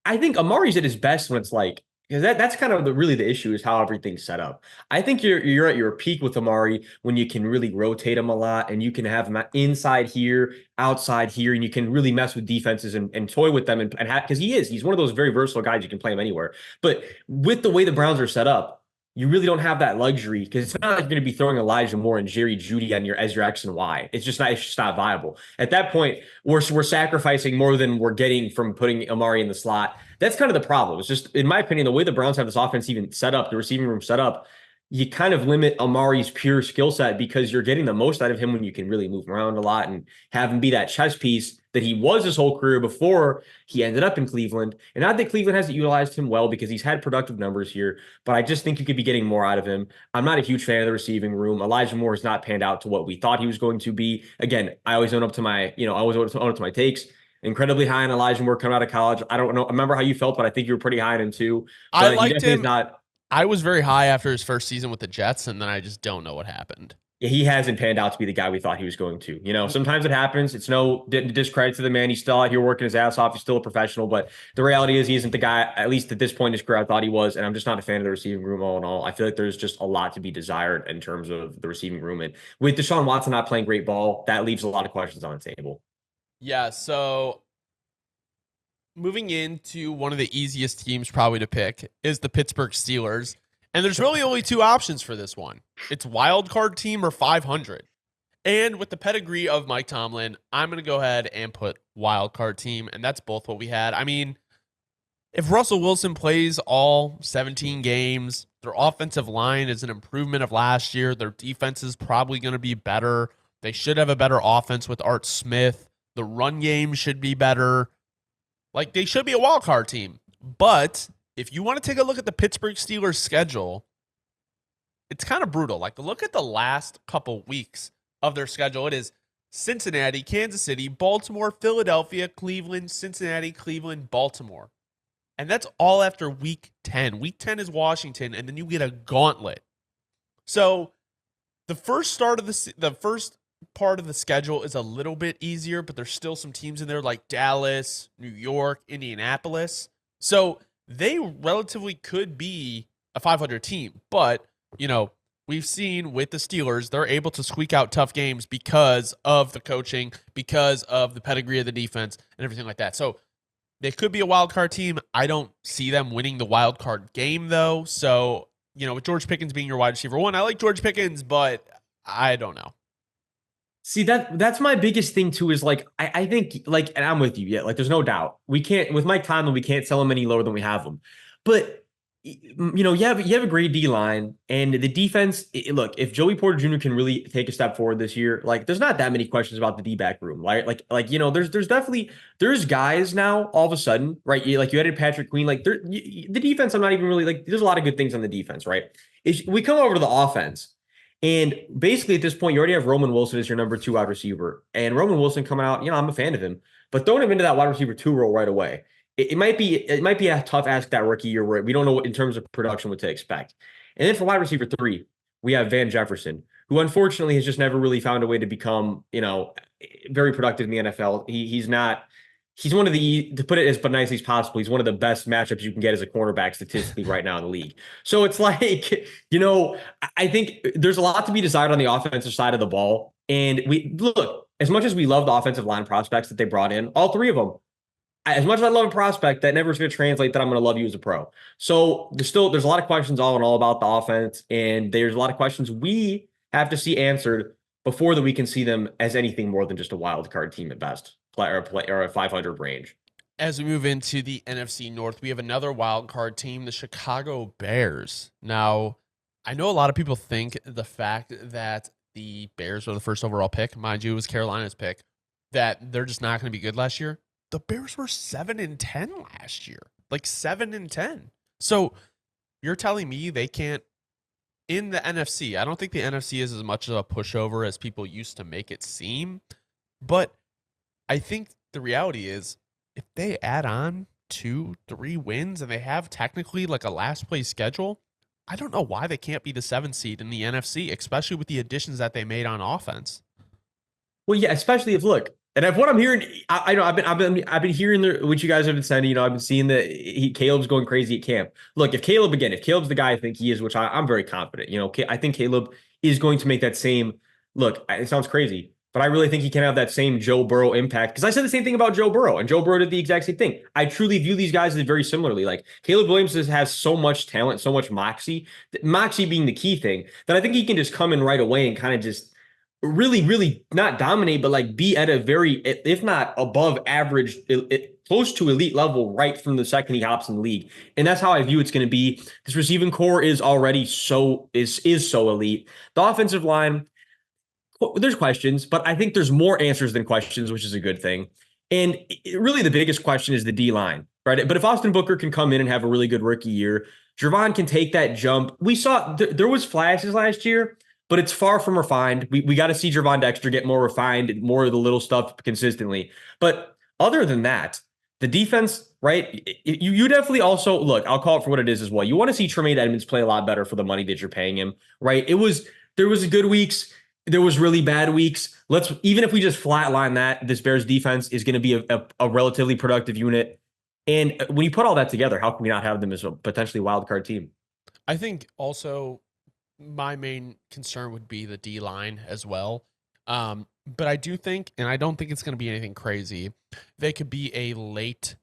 I think Amari's at his best when it's like, because that's kind of really the issue is how everything's set up. I think you're at your peak with Amari when you can really rotate him a lot and you can have him inside here, outside here, and you can really mess with defenses and toy with them and have, because he's one of those very versatile guys. You can play him anywhere. But with the way the Browns are set up, you really don't have that luxury because it's not like you're going to be throwing Elijah Moore and Jerry Jeudy on as your X and Y. It's just not viable. At that point, we're sacrificing more than we're getting from putting Amari in the slot. That's kind of the problem. It's just, in my opinion, the way the Browns have this offense even set up, the receiving room set up, you kind of limit Amari's pure skill set because you're getting the most out of him when you can really move around a lot and have him be that chess piece that he was his whole career before he ended up in Cleveland. And not that Cleveland hasn't utilized him well because he's had productive numbers here, but I just think you could be getting more out of him. I'm not a huge fan of the receiving room. Elijah Moore has not panned out to what we thought he was going to be. Again, I always own up to my takes. Incredibly high on Elijah Moore coming out of college. I don't know. I remember how you felt, but I think you were pretty high on him too. I But he liked definitely is him. not. I was very high after his first season with the Jets, and then I just don't know what happened. he hasn't panned out to be the guy we thought he was going to. Sometimes it happens. It's no discredit to the man. He's still out here working his ass off. He's still a professional, but the reality is he isn't the guy, at least at this point in his career, I thought he was. And I'm just not a fan of the receiving room all in all. I feel like there's just a lot to be desired in terms of the receiving room. And with Deshaun Watson not playing great ball, that leaves a lot of questions on the table. Yeah, so moving into one of the easiest teams probably to pick is the Pittsburgh Steelers. And there's really only two options for this one. It's wild card team or 500. And with the pedigree of Mike Tomlin, I'm going to go ahead and put wild card team, and that's both what we had. I mean, if Russell Wilson plays all 17 games, their offensive line is an improvement of last year. Their defense is probably going to be better. They should have a better offense with Art Smith. The run game should be better. Like, they should be a wild card team. But if you want to take a look at the Pittsburgh Steelers schedule, it's kind of brutal. Like, look at the last couple weeks of their schedule. It is Cincinnati, Kansas City, Baltimore, Philadelphia, Cleveland, Cincinnati, Cleveland, Baltimore. And that's all after week 10. Week 10 is Washington, and then you get a gauntlet. So the first part of the schedule is a little bit easier, but there's still some teams in there like Dallas, New York, Indianapolis. So they relatively could be a 500 team. But, we've seen with the Steelers, they're able to squeak out tough games because of the coaching, because of the pedigree of the defense, and everything like that. So they could be a wild card team. I don't see them winning the wild card game, though. So, with George Pickens being your wide receiver one, I like George Pickens, but I don't know. See, that's my biggest thing too, is like, I think, like, and I'm with you. Yeah, like, there's no doubt. We can't, with Mike Tomlin, we can't sell him any lower than we have him. But you have a great D line, and the defense. Look, if Joey Porter Jr. can really take a step forward this year, like, there's not that many questions about the D back room, right? There's definitely guys now all of a sudden, right? You added Patrick Queen, like, the defense. I'm not even really like. There's a lot of good things on the defense, right? We come over to the offense, and basically at this point, you already have Roman Wilson as your number 2 wide receiver, and Roman Wilson coming out. I'm a fan of him, but throwing him into that wide receiver 2 role right away. It might be a tough ask that rookie year where we don't know what in terms of production what to expect. And then for wide receiver 3, we have Van Jefferson, who unfortunately has just never really found a way to become, very productive in the NFL. He's one of the, to put it as nicely as possible, he's one of the best matchups you can get as a cornerback statistically right now in the league. So it's like, I think there's a lot to be desired on the offensive side of the ball. And we look, as much as we love the offensive line prospects that they brought in, all 3 of them, as much as I love a prospect, that never is going to translate that I'm going to love you as a pro. So there's a lot of questions all in all about the offense, and there's a lot of questions we have to see answered before that we can see them as anything more than just a wild card team at best, or a 500 range. As we move into the NFC North, we have another wild card team, the Chicago Bears. Now, I know a lot of people think the fact that the Bears were the first overall pick, mind you, it was Carolina's pick, that they're just not going to be good last year. The Bears were 7-10 last year, like 7-10. So you're telling me they can't in the NFC? I don't think the NFC is as much of a pushover as people used to make it seem. But I think the reality is, if they add on 2-3 wins and they have technically like a last place schedule, I don't know why they can't be the 7th seed in the NFC, especially with the additions that they made on offense. Well, yeah, especially if look. And if what I'm hearing, I know I've been hearing what you guys have been sending. I've been seeing that Caleb's going crazy at camp. Look, if Caleb's the guy I think he is, which I'm very confident. I think Caleb is going to make that same look. It sounds crazy, but I really think he can have that same Joe Burrow impact. Because I said the same thing about Joe Burrow, and Joe Burrow did the exact same thing. I truly view these guys as very similarly. Like, Caleb Williams has so much talent, so much moxie being the key thing, that I think he can just come in right away and kind of just really, really not dominate, but like be at a very, if not above average, close to elite level right from the second he hops in the league. And that's how I view it's going to be. This receiving core is already so elite. The offensive line, there's questions, but I think there's more answers than questions, which is a good thing. And really the biggest question is the D line, right? But if Austin Booker can come in and have a really good rookie year, Javon can take that jump. We saw there was flashes last year, but it's far from refined. We got to see Gervon Dexter get more refined, more of the little stuff consistently. But other than that, the defense, right? You definitely also, look, I'll call it for what it is as well. You want to see Tremaine Edmonds play a lot better for the money that you're paying him, right? There was good weeks. there was really bad weeks. Let's even if we just flatline that, this Bears defense is going to be a relatively productive unit. And when you put all that together, how can we not have them as a potentially wild card team? I think also my main concern would be the D line as well. But I do think, and I don't think it's going to be anything crazy, they could be a late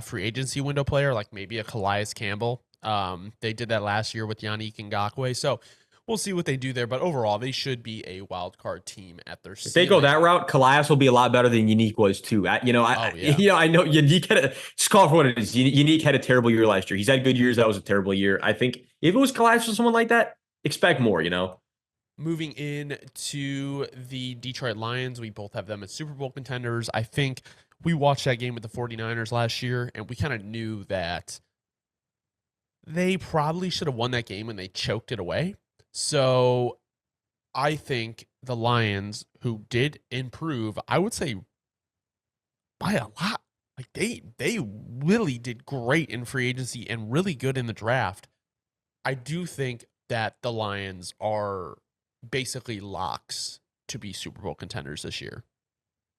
free agency window player, like maybe a Calais Campbell. They did that last year with Yannick Ngakoue. So we'll see what they do there. But overall, they should be a wild card team at their If they go ceiling. that route, Calais will be a lot better than Unique was too. Oh, yeah. I know Unique had just call it for what it is. Unique had a terrible year last year. He's had good years. That was a terrible year. I think if it was Calais or someone like that, expect more. Moving in to the Detroit Lions, we both have them as Super Bowl contenders. I think we watched that game with the 49ers last year, and we kind of knew that they probably should have won that game and they choked it away. So I think the Lions, who did improve, I would say by a lot. Like they really did great in free agency and really good in the draft. I do think that the Lions are basically locks to be Super Bowl contenders this year.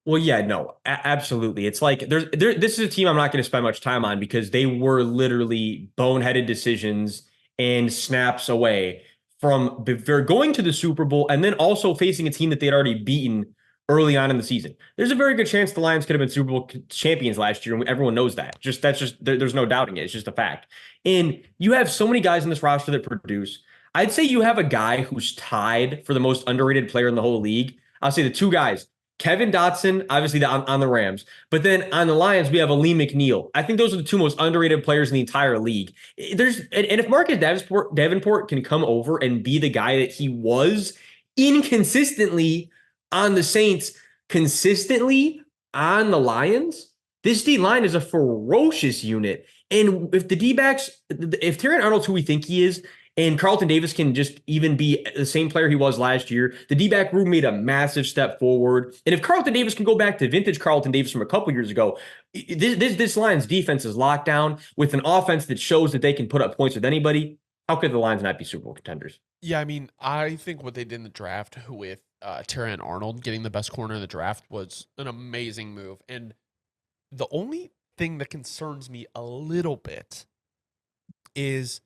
Well, yeah, no, absolutely. It's like this is a team I'm not going to spend much time on because they were literally boneheaded decisions and snaps away from they're going to the Super Bowl and then also facing a team that they had already beaten early on in the season. There's a very good chance the Lions could have been Super Bowl champions last year, and everyone knows that. There's no doubting it. It's just a fact. And you have so many guys in this roster that produce. I'd say you have a guy who's tied for the most underrated player in the whole league. I'll say the two guys. Kevin Dotson, obviously on the Rams, but then on the Lions we have Ali McNeil. I think those are the two most underrated players in the entire league. And if Marcus Davenport can come over and be the guy that he was inconsistently on the Saints, consistently on the Lions, this D line is a ferocious unit. And if the D-backs, if Terran Arnold's who we think he is, and Carlton Davis can just even be the same player he was last year. The D-back room made a massive step forward. And if Carlton Davis can go back to vintage Carlton Davis from a couple years ago, this Lions defense is locked down with an offense that shows that they can put up points with anybody. How could the Lions not be Super Bowl contenders? Yeah, I mean, I think what they did in the draft with Terran Arnold getting the best corner in the draft was an amazing move. And the only thing that concerns me a little bit is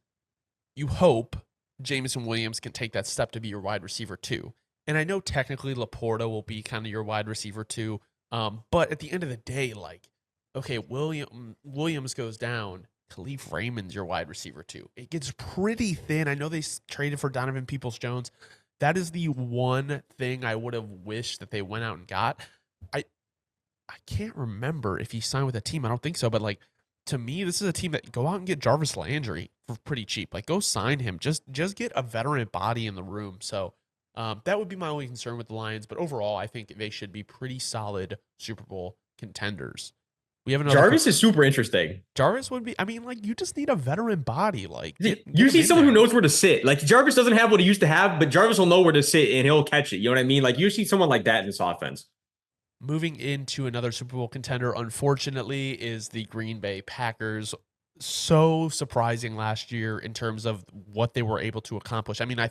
you hope Jameson Williams can take that step to be your wide receiver too. And I know technically Laporta will be kind of your wide receiver too. But at the end of the day, like, okay, Williams goes down. Khalif Raymond's your wide receiver too. It gets pretty thin. I know they traded for Donovan Peoples-Jones. That is the one thing I would have wished that they went out and got. I can't remember if he signed with a team. I don't think so. But like, to me, this is a team that go out and get Jarvis Landry for pretty cheap. Like, go sign him. Just get a veteran body in the room. So that would be my only concern with the Lions. But overall, I think they should be pretty solid Super Bowl contenders. We have another. Jarvis is super interesting. Jarvis would be. I mean, like, you just need a veteran body. Like, you see someone who knows where to sit. Like, Jarvis doesn't have what he used to have, but Jarvis will know where to sit and he'll catch it. You know what I mean? Like, you see someone like that in this offense. Moving into another Super Bowl contender, unfortunately, is the Green Bay Packers. So surprising last year in terms of what they were able to accomplish. I mean, I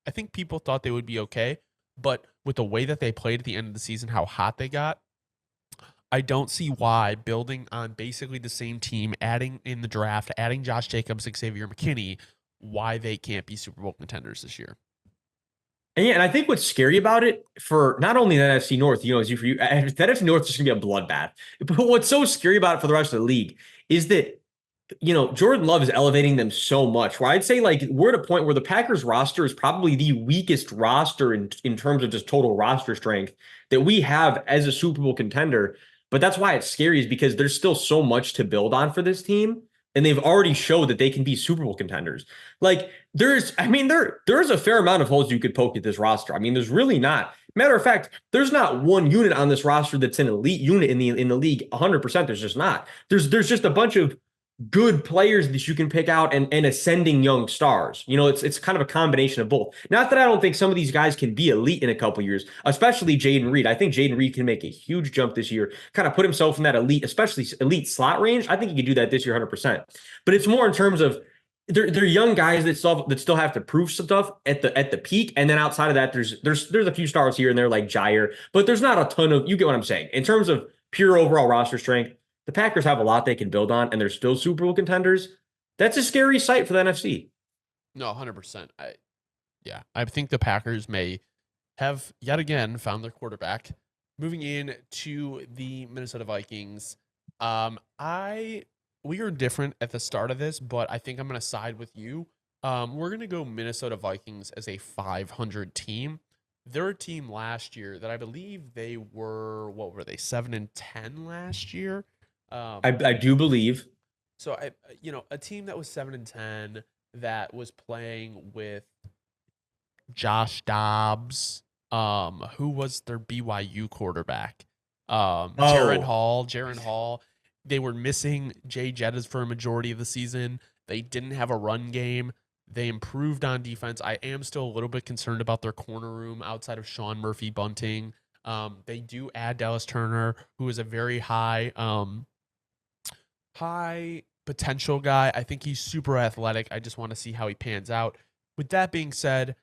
think people thought they would be okay, but with the way that they played at the end of the season, how hot they got, I don't see why building on basically the same team, adding in the draft, adding Josh Jacobs, Xavier McKinney, why they can't be Super Bowl contenders this year. And yeah, and I think what's scary about it for not only the NFC North, is for you, the NFC North is just gonna be a bloodbath. But what's so scary about it for the rest of the league is that Jordan Love is elevating them so much. Where I'd say like we're at a point where the Packers roster is probably the weakest roster in terms of just total roster strength that we have as a Super Bowl contender. But that's why it's scary is because there's still so much to build on for this team. And they've already showed that they can be Super Bowl contenders. Like there's a fair amount of holes you could poke at this roster. I mean, there's really not. Matter of fact, there's not one unit on this roster that's an elite unit in the league. 100%. There's just not. There's just a bunch of good players that you can pick out and ascending young stars. It's kind of a combination of both. Not that I don't think some of these guys can be elite in a couple years, especially Jaden Reed. I think Jaden Reed can make a huge jump this year, kind of put himself in that elite, especially elite slot range. I think he could do that this year 100%. But it's more in terms of they're young guys that still have to prove some stuff at the peak, and then outside of that, there's a few stars here and there like Jair, but there's not a ton of. You get what I'm saying in terms of pure overall roster strength. The Packers have a lot they can build on, and they're still Super Bowl contenders. That's a scary sight for the NFC. No, 100%. Yeah, I think the Packers may have yet again found their quarterback. Moving in to the Minnesota Vikings, I we are different at the start of this, but I think I'm going to side with you. We're going to go Minnesota Vikings as a 500 team. They're a team last year that I believe they were, what were they, 7-10 last year? I do believe. So a team that was 7-10 that was playing with Josh Dobbs, who was their BYU quarterback? Oh, Jaron Hall. They were missing Jay Jettas for a majority of the season. They didn't have a run game. They improved on defense. I am still a little bit concerned about their corner room outside of Sean Murphy Bunting. They do add Dallas Turner, who is a very high potential guy. I think he's super athletic. I just want to see how he pans out. With that being said,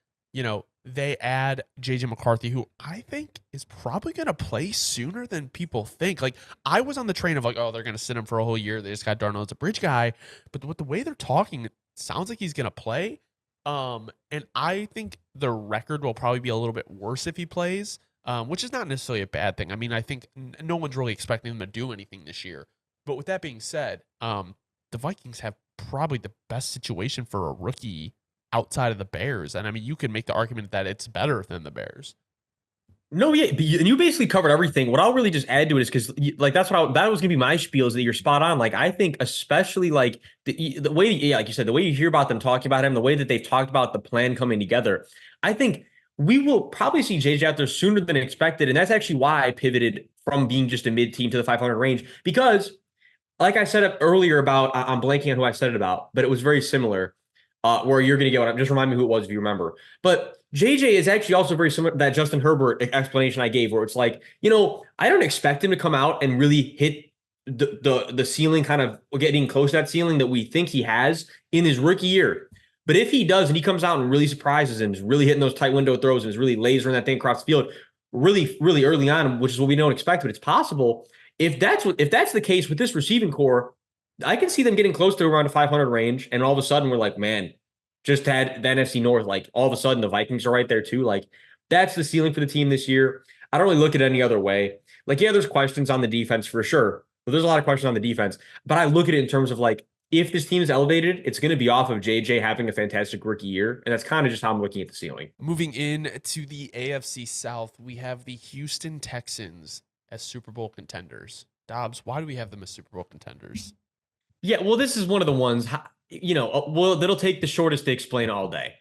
they add JJ McCarthy, who I think is probably going to play sooner than people think. Like, I was on the train of like, oh, they're going to sit him for a whole year. They just got Darnold as a bridge guy. But with the way they're talking, it sounds like he's going to play. And I think the record will probably be a little bit worse if he plays, which is not necessarily a bad thing. I mean, I think no one's really expecting them to do anything this year. But with that being said, the Vikings have probably the best situation for a rookie outside of the Bears. And I mean, you could make the argument that it's better than the Bears. no, yeah, but you basically covered everything. What I'll really just add to it is because, like, that was gonna be my spiel is that you're spot on. Like, I think especially like the way, yeah, like you said, the way you hear about them talking about him, the way that they've talked about the plan coming together, I think we will probably see JJ out there sooner than expected, and that's actually why I pivoted from being just a mid team to the 500 range because, like I said up earlier about, I'm blanking on who I said it about, but it was very similar. Where you're going to get what I'm just remind me who it was if you remember. But JJ is actually also very similar to that Justin Herbert explanation I gave, where it's like, I don't expect him to come out and really hit the ceiling, kind of getting close to that ceiling that we think he has in his rookie year. But if he does, and he comes out and really surprises and is really hitting those tight window throws and is really lasering that thing across the field, really, really early on, which is what we don't expect, but it's possible. If that's the case with this receiving core, I can see them getting close to around the 500 range, and all of a sudden we're like, man, just had the NFC North. Like all of a sudden the Vikings are right there too. Like that's the ceiling for the team this year. I don't really look at it any other way. Like, yeah, there's questions on the defense for sure, but there's a lot of questions on the defense. But I look at it in terms of like, if this team is elevated, it's going to be off of JJ having a fantastic rookie year, and that's kind of just how I'm looking at the ceiling. Moving in to the AFC South, we have the Houston Texans as Super Bowl contenders. Dobbs, why do we have them as Super Bowl contenders? Yeah, well, this is one of the ones, well, that'll take the shortest to explain all day.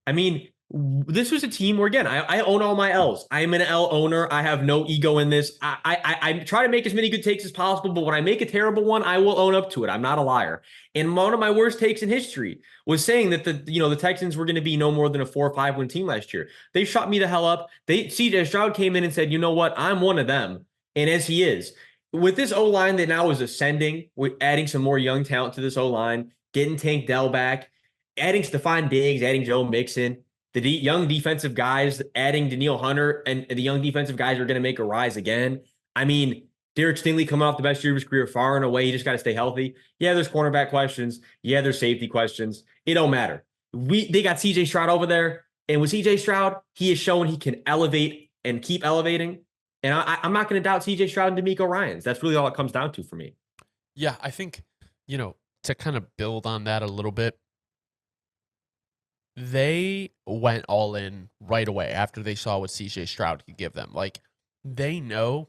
I mean, this was a team where, again, I own all my L's. I'm an L owner. I have no ego in this. I try to make as many good takes as possible, but when I make a terrible one, I will own up to it. I'm not a liar. And one of my worst takes in history was saying that the Texans were going to be no more than a 4 or 5 win team last year. They shot me the hell up. CJ Stroud came in and said, you know what? I'm one of them. And as he is, with this O line that now is ascending, with adding some more young talent to this O line, getting Tank Dell back, adding Stephon Diggs, adding Joe Mixon, the young defensive guys, adding Daniil Hunter, and the young defensive guys are going to make a rise again. I mean, Derek Stingley coming off the best year of his career far and away. You just got to stay healthy. Yeah, there's cornerback questions. Yeah, there's safety questions. It don't matter. They got CJ Stroud over there. And with CJ Stroud, he has shown he can elevate and keep elevating. And I'm not going to doubt CJ Stroud and D'Amico Ryans. That's really all it comes down to for me. Yeah, I think, to kind of build on that a little bit, they went all in right away after they saw what CJ Stroud could give them. Like, they know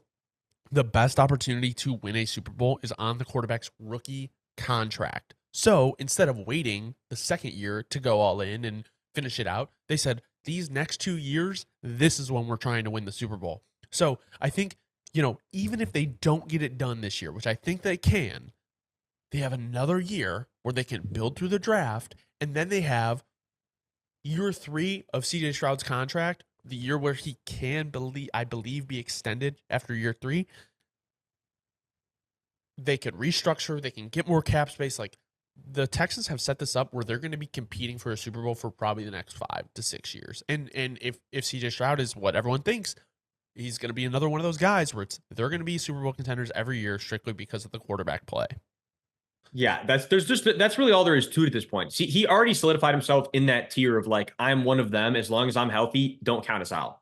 the best opportunity to win a Super Bowl is on the quarterback's rookie contract. So instead of waiting the second year to go all in and finish it out, they said, these next 2 years, this is when we're trying to win the Super Bowl. So I think, even if they don't get it done this year, which I think they can, they have another year where they can build through the draft, and then they have year 3 of CJ Stroud's contract, the year where he can I believe be extended after year 3. They could restructure, they can get more cap space. Like, the Texans have set this up where they're going to be competing for a Super Bowl for probably the next 5 to 6 years. And if CJ Stroud is what everyone thinks, he's going to be another one of those guys where they're going to be Super Bowl contenders every year strictly because of the quarterback play. Yeah, that's really all there is to it at this point. See, he already solidified himself in that tier of like, I'm one of them. As long as I'm healthy, don't count us out.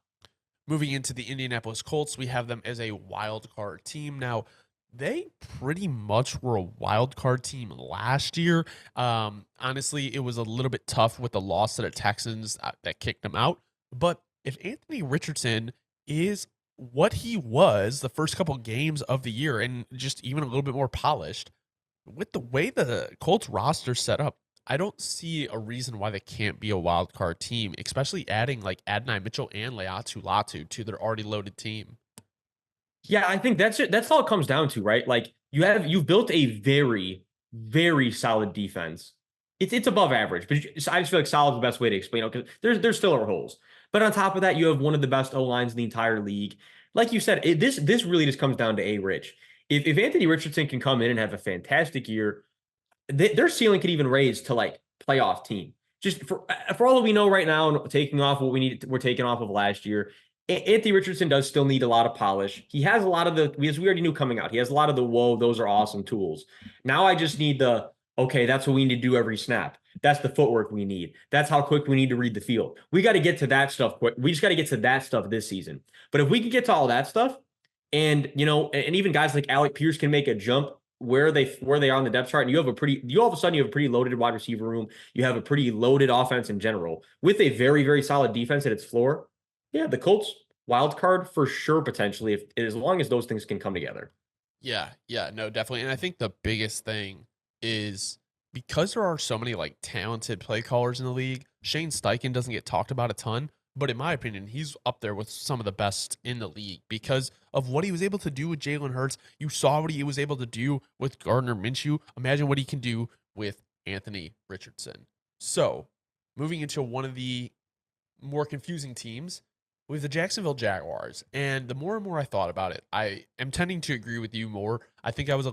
Moving into the Indianapolis Colts, we have them as a wild card team. Now, they pretty much were a wild card team last year. Honestly, it was a little bit tough with the loss to the Texans that kicked them out. But if Anthony Richardson is what he was the first couple games of the year and just even a little bit more polished, with the way the Colts roster set up, I don't see a reason why they can't be a wild card team, especially adding like Adonai Mitchell and Leatu Latu to their already loaded team. Yeah, I think that's it. That's all it comes down to, right? Like you've built a very, very solid defense. It's above average, but I just feel like solid is the best way to explain it because there's still are holes. But on top of that, you have one of the best O lines in the entire league. Like you said, this really just comes down to A Rich. If Anthony Richardson can come in and have a fantastic year, their ceiling could even raise to like playoff team. Just for all that we know right now, and taking off what we're taking off of last year. Anthony Richardson does still need a lot of polish. He has a lot of because we already knew coming out. He has a lot of the whoa, those are awesome tools. Now I just need okay, that's what we need to do every snap. That's the footwork we need. That's how quick we need to read the field. We got to get to that stuff quick. We just got to get to that stuff this season. But if we can get to all that stuff, and and even guys like Alec Pierce can make a jump where they are on the depth chart, and you all of a sudden you have a pretty loaded wide receiver room. You have a pretty loaded offense in general with a very, very solid defense at its floor. Yeah, the Colts wild card for sure, potentially, if as long as those things can come together. Yeah, no, definitely. And I think the biggest thing is because there are so many like talented play callers in the league, Shane Steichen doesn't get talked about a ton, but in my opinion, he's up there with some of the best in the league because of what he was able to do with Jalen Hurts. You saw what he was able to do with Gardner Minshew. Imagine what he can do with Anthony Richardson. So, moving into one of the more confusing teams with the Jacksonville Jaguars. And the more and more I thought about it, I am tending to agree with you more. I think I was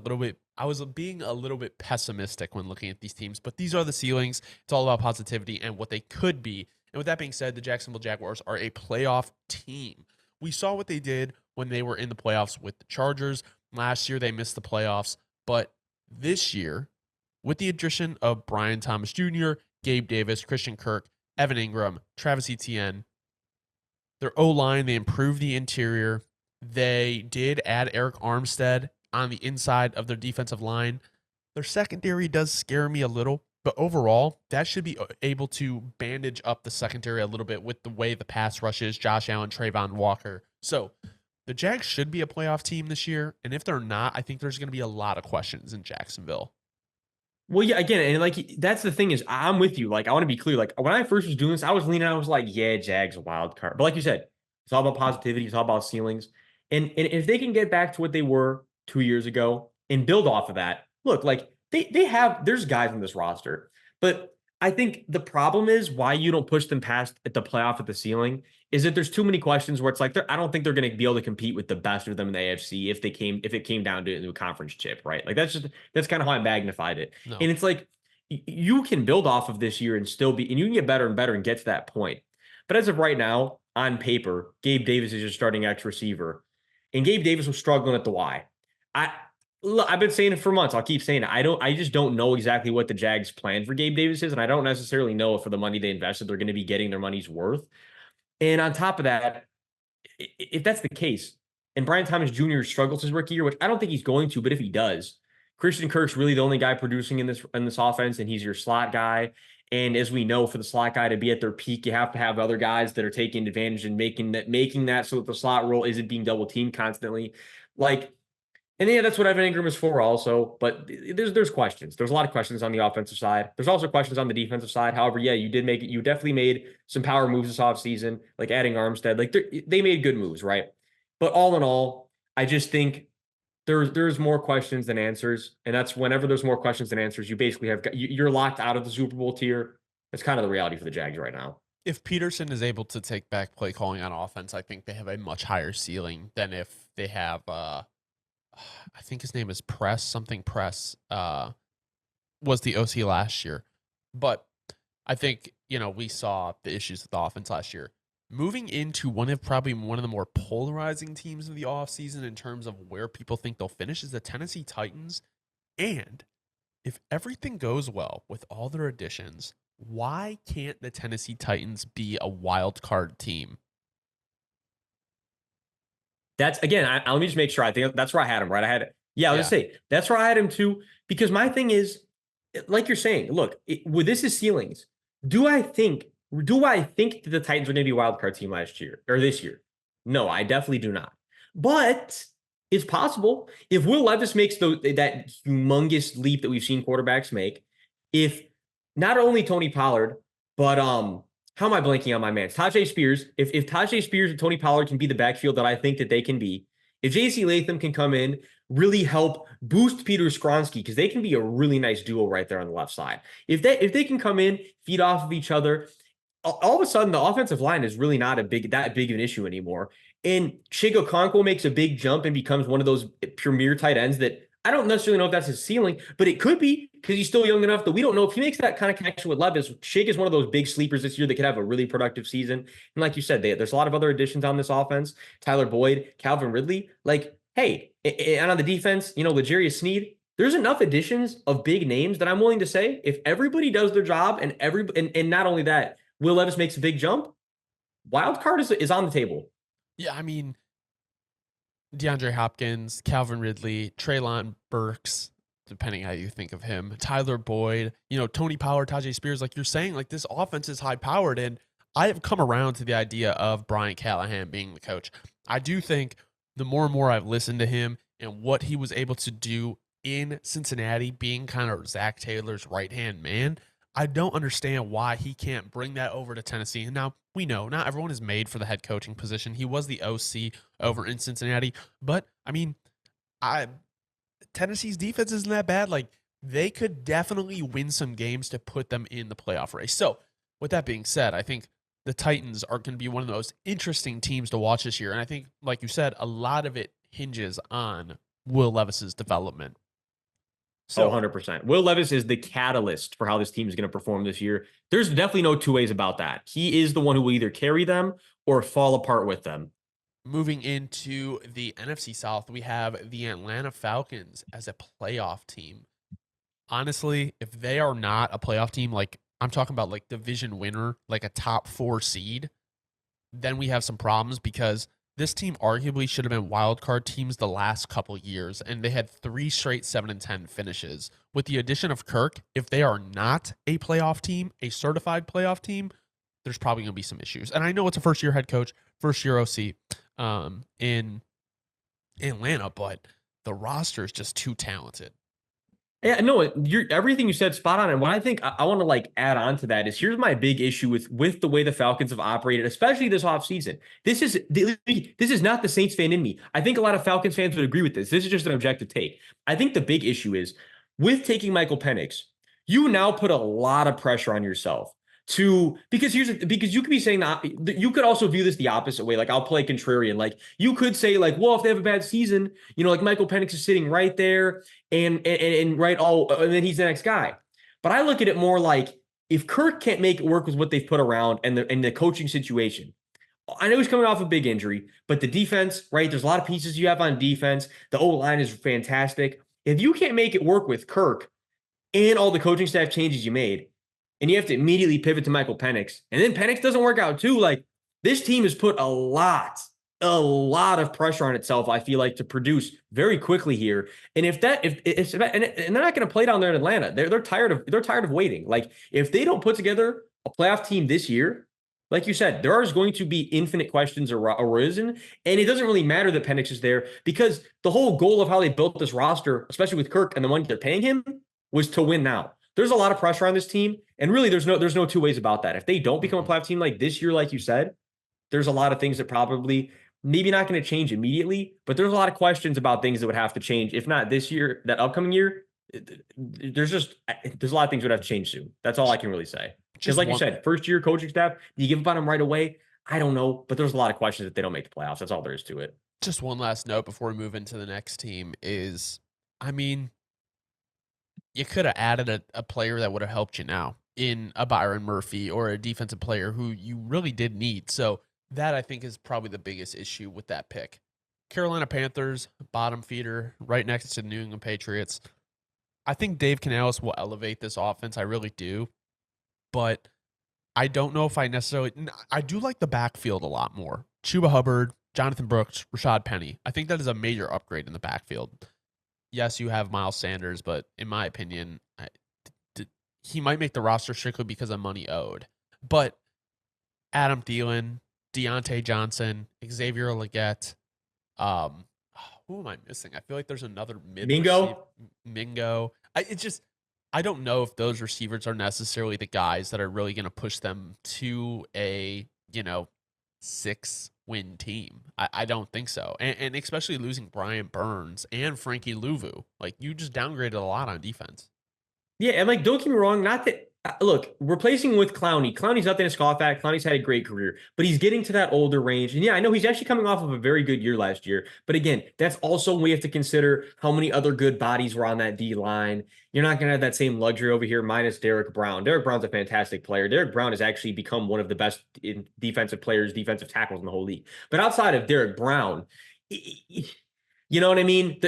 being a little bit pessimistic when looking at these teams, but these are the ceilings. It's all about positivity and what they could be. And with that being said, the Jacksonville Jaguars are a playoff team. We saw what they did when they were in the playoffs with the Chargers. Last year, they missed the playoffs, but this year, with the addition of Brian Thomas Jr., Gabe Davis, Christian Kirk, Evan Ingram, Travis Etienne, their O-line, they improved the interior. They did add Eric Armstead on the inside of their defensive line. Their secondary does scare me a little, but overall, that should be able to bandage up the secondary a little bit with the way the pass rush is, Josh Allen, Trayvon Walker. So the Jags should be a playoff team this year, and if they're not, I think there's going to be a lot of questions in Jacksonville. Well, yeah, again, and like that's the thing is, I'm with you. Like, I want to be clear. Like, when I first was doing this, I was leaning. I was like, yeah, Jags a wild card. But like you said, it's all about positivity. It's all about ceilings. And if they can get back to what they were 2 years ago and build off of that, look, like there's guys on this roster, but I think the problem is why you don't push them past at the playoff at the ceiling is that there's too many questions where it's like I don't think they're going to be able to compete with the best of them in the AFC if it came down to it in a conference chip, right? Like that's kind of how I magnified it. No. And it's like you can build off of this year and still be and you can get better and better and get to that point. But as of right now, on paper, Gabe Davis is your starting X receiver. And Gabe Davis was struggling at the Y. I've been saying it for months. I'll keep saying it. I just don't know exactly what the Jags plan for Gabe Davis is, and I don't necessarily know if for the money they invested, they're going to be getting their money's worth. And on top of that, if that's the case, and Brian Thomas Jr. struggles his rookie year, which I don't think he's going to, but if he does, Christian Kirk's really the only guy producing in this offense, and he's your slot guy. And as we know, for the slot guy to be at their peak, you have to have other guys that are taking advantage and making that so that the slot role isn't being double teamed constantly. Like, and yeah, that's what Evan Ingram is for also. But there's questions. There's a lot of questions on the offensive side. There's also questions on the defensive side. However, yeah, you definitely made some power moves this offseason, like adding Armstead. Like they made good moves, right? But all in all, I just think there's more questions than answers. And that's whenever there's more questions than answers, you basically you're locked out of the Super Bowl tier. That's kind of the reality for the Jags right now. If Peterson is able to take back play calling on offense, I think they have a much higher ceiling than if they have I think his name is Press, something Press. was the OC last year. But I think, we saw the issues with the offense last year. Moving into probably one of the more polarizing teams of the offseason in terms of where people think they'll finish is the Tennessee Titans. And if everything goes well with all their additions, why can't the Tennessee Titans be a wild card team? That's again, let me just make sure. I think that's where I had him, right? I was Yeah. just say that's where I had him too. Because my thing is, like you're saying, look, with this is ceilings. Do I think that the Titans are going to be a wild card team last year or this year? No, I definitely do not. But it's possible if Will Levis makes that humongous leap that we've seen quarterbacks make. If not only Tony Pollard, but how am I blanking on my man? Tajay Spears. If Tajay Spears and Tony Pollard can be the backfield that I think that they can be, if JC Latham can come in, really help boost Peter Skronsky, because they can be a really nice duo right there on the left side. If they can come in, feed off of each other, all of a sudden the offensive line is really not that big of an issue anymore. And Chig Okonkwo makes a big jump and becomes one of those premier tight ends that I don't necessarily know if that's his ceiling, but it could be because he's still young enough that we don't know if he makes that kind of connection with Levis. Chig is one of those big sleepers this year that could have a really productive season. And like you said, there's a lot of other additions on this offense. Tyler Boyd, Calvin Ridley. Like, hey, and on the defense, L'Jarius Sneed. There's enough additions of big names that I'm willing to say if everybody does their job and not only that, Will Levis makes a big jump, wild card is on the table. Yeah, I mean, DeAndre Hopkins, Calvin Ridley, Treylon Burks, depending how you think of him, Tyler Boyd, Tony Pollard, Tajay Spears, like you're saying, like this offense is high powered. And I have come around to the idea of Brian Callahan being the coach. I do think the more and more I've listened to him and what he was able to do in Cincinnati, being kind of Zach Taylor's right hand man, I don't understand why he can't bring that over to Tennessee. And now we know not everyone is made for the head coaching position. He was the OC over in Cincinnati, but I mean, Tennessee's defense isn't that bad. Like they could definitely win some games to put them in the playoff race. So, with that being said, I think the Titans are going to be one of the most interesting teams to watch this year. And I think, like you said, a lot of it hinges on Will Levis's development. So 100%. Will Levis is the catalyst for how this team is going to perform this year. There's definitely no two ways about that. He is the one who will either carry them or fall apart with them. Moving into the NFC South, we have the Atlanta Falcons as a playoff team. Honestly, if they are not a playoff team, like I'm talking about like division winner, like a top 4 seed, then we have some problems because this team arguably should have been wild card teams the last couple years, and they had 3 straight 7-10 finishes. With the addition of Kirk, if they are not a playoff team, a certified playoff team, there's probably going to be some issues. And I know it's a first-year head coach, first-year OC in Atlanta, but the roster is just too talented. Yeah, no, everything you said spot on. And what I think I want to like add on to that is here's my big issue with the way the Falcons have operated, especially this offseason. This is not the Saints fan in me. I think a lot of Falcons fans would agree with this. This is just an objective take. I think the big issue is with taking Michael Penix, you now put a lot of pressure on yourself because you could be saying that you could also view this the opposite way. Like I'll play contrarian. Like you could say like, well, if they have a bad season, like Michael Penix is sitting right there and right and then he's the next guy. But I look at it more like if Kirk can't make it work with what they've put around and the coaching situation. I know he's coming off a big injury, but the defense, right? There's a lot of pieces you have on defense. The O-line is fantastic. If you can't make it work with Kirk and all the coaching staff changes you made, and you have to immediately pivot to Michael Penix, and then Penix doesn't work out too. Like this team has put a lot of pressure on itself, I feel like, to produce very quickly here. And if they're not going to play down there in Atlanta, they're tired of waiting. Like if they don't put together a playoff team this year, like you said, there is going to be infinite questions arisen, and it doesn't really matter that Penix is there because the whole goal of how they built this roster, especially with Kirk and the money they're paying him, was to win now. There's a lot of pressure on this team, and really there's no two ways about that. If they don't become a playoff team like this year, like you said, there's a lot of things that probably maybe not going to change immediately, but there's a lot of questions about things that would have to change. If not this year, that upcoming year, there's a lot of things that would have to change soon. That's all I can really say. Because like you said, first year coaching staff, do you give up on them right away? I don't know, but there's a lot of questions that they don't make the playoffs. That's all there is to it. Just one last note before we move into the next team is, I mean, you could have added a player that would have helped you now in a Byron Murphy or a defensive player who you really did need. So that I think is probably the biggest issue with that pick. Carolina Panthers, bottom feeder, right next to New England Patriots. I think Dave Canales will elevate this offense. I really do. But I don't know if I necessarily. I do like the backfield a lot more. Chuba Hubbard, Jonathan Brooks, Rashad Penny. I think that is a major upgrade in the backfield. Yes, you have Miles Sanders, but in my opinion, he might make the roster strictly because of money owed. But Adam Thielen, Deontay Johnson, Xavier Legette, um, who am I missing? I feel like there's another mid receiver, Mingo. Mingo. I don't know if those receivers are necessarily the guys that are really going to push them to a 6-win team. I don't think so, and especially losing Brian Burns and Frankie Louvu, like you just downgraded a lot on defense. Yeah, and like, don't get me wrong, not that look, replacing with Clowney. Clowney's nothing to scoff at. Clowney's had a great career, but he's getting to that older range. And yeah, I know he's actually coming off of a very good year last year. But again, that's also we have to consider how many other good bodies were on that D line. You're not going to have that same luxury over here, minus Derek Brown. Derek Brown's a fantastic player. Derek Brown has actually become one of the best defensive players, defensive tackles in the whole league. But outside of Derek Brown, you know what I mean?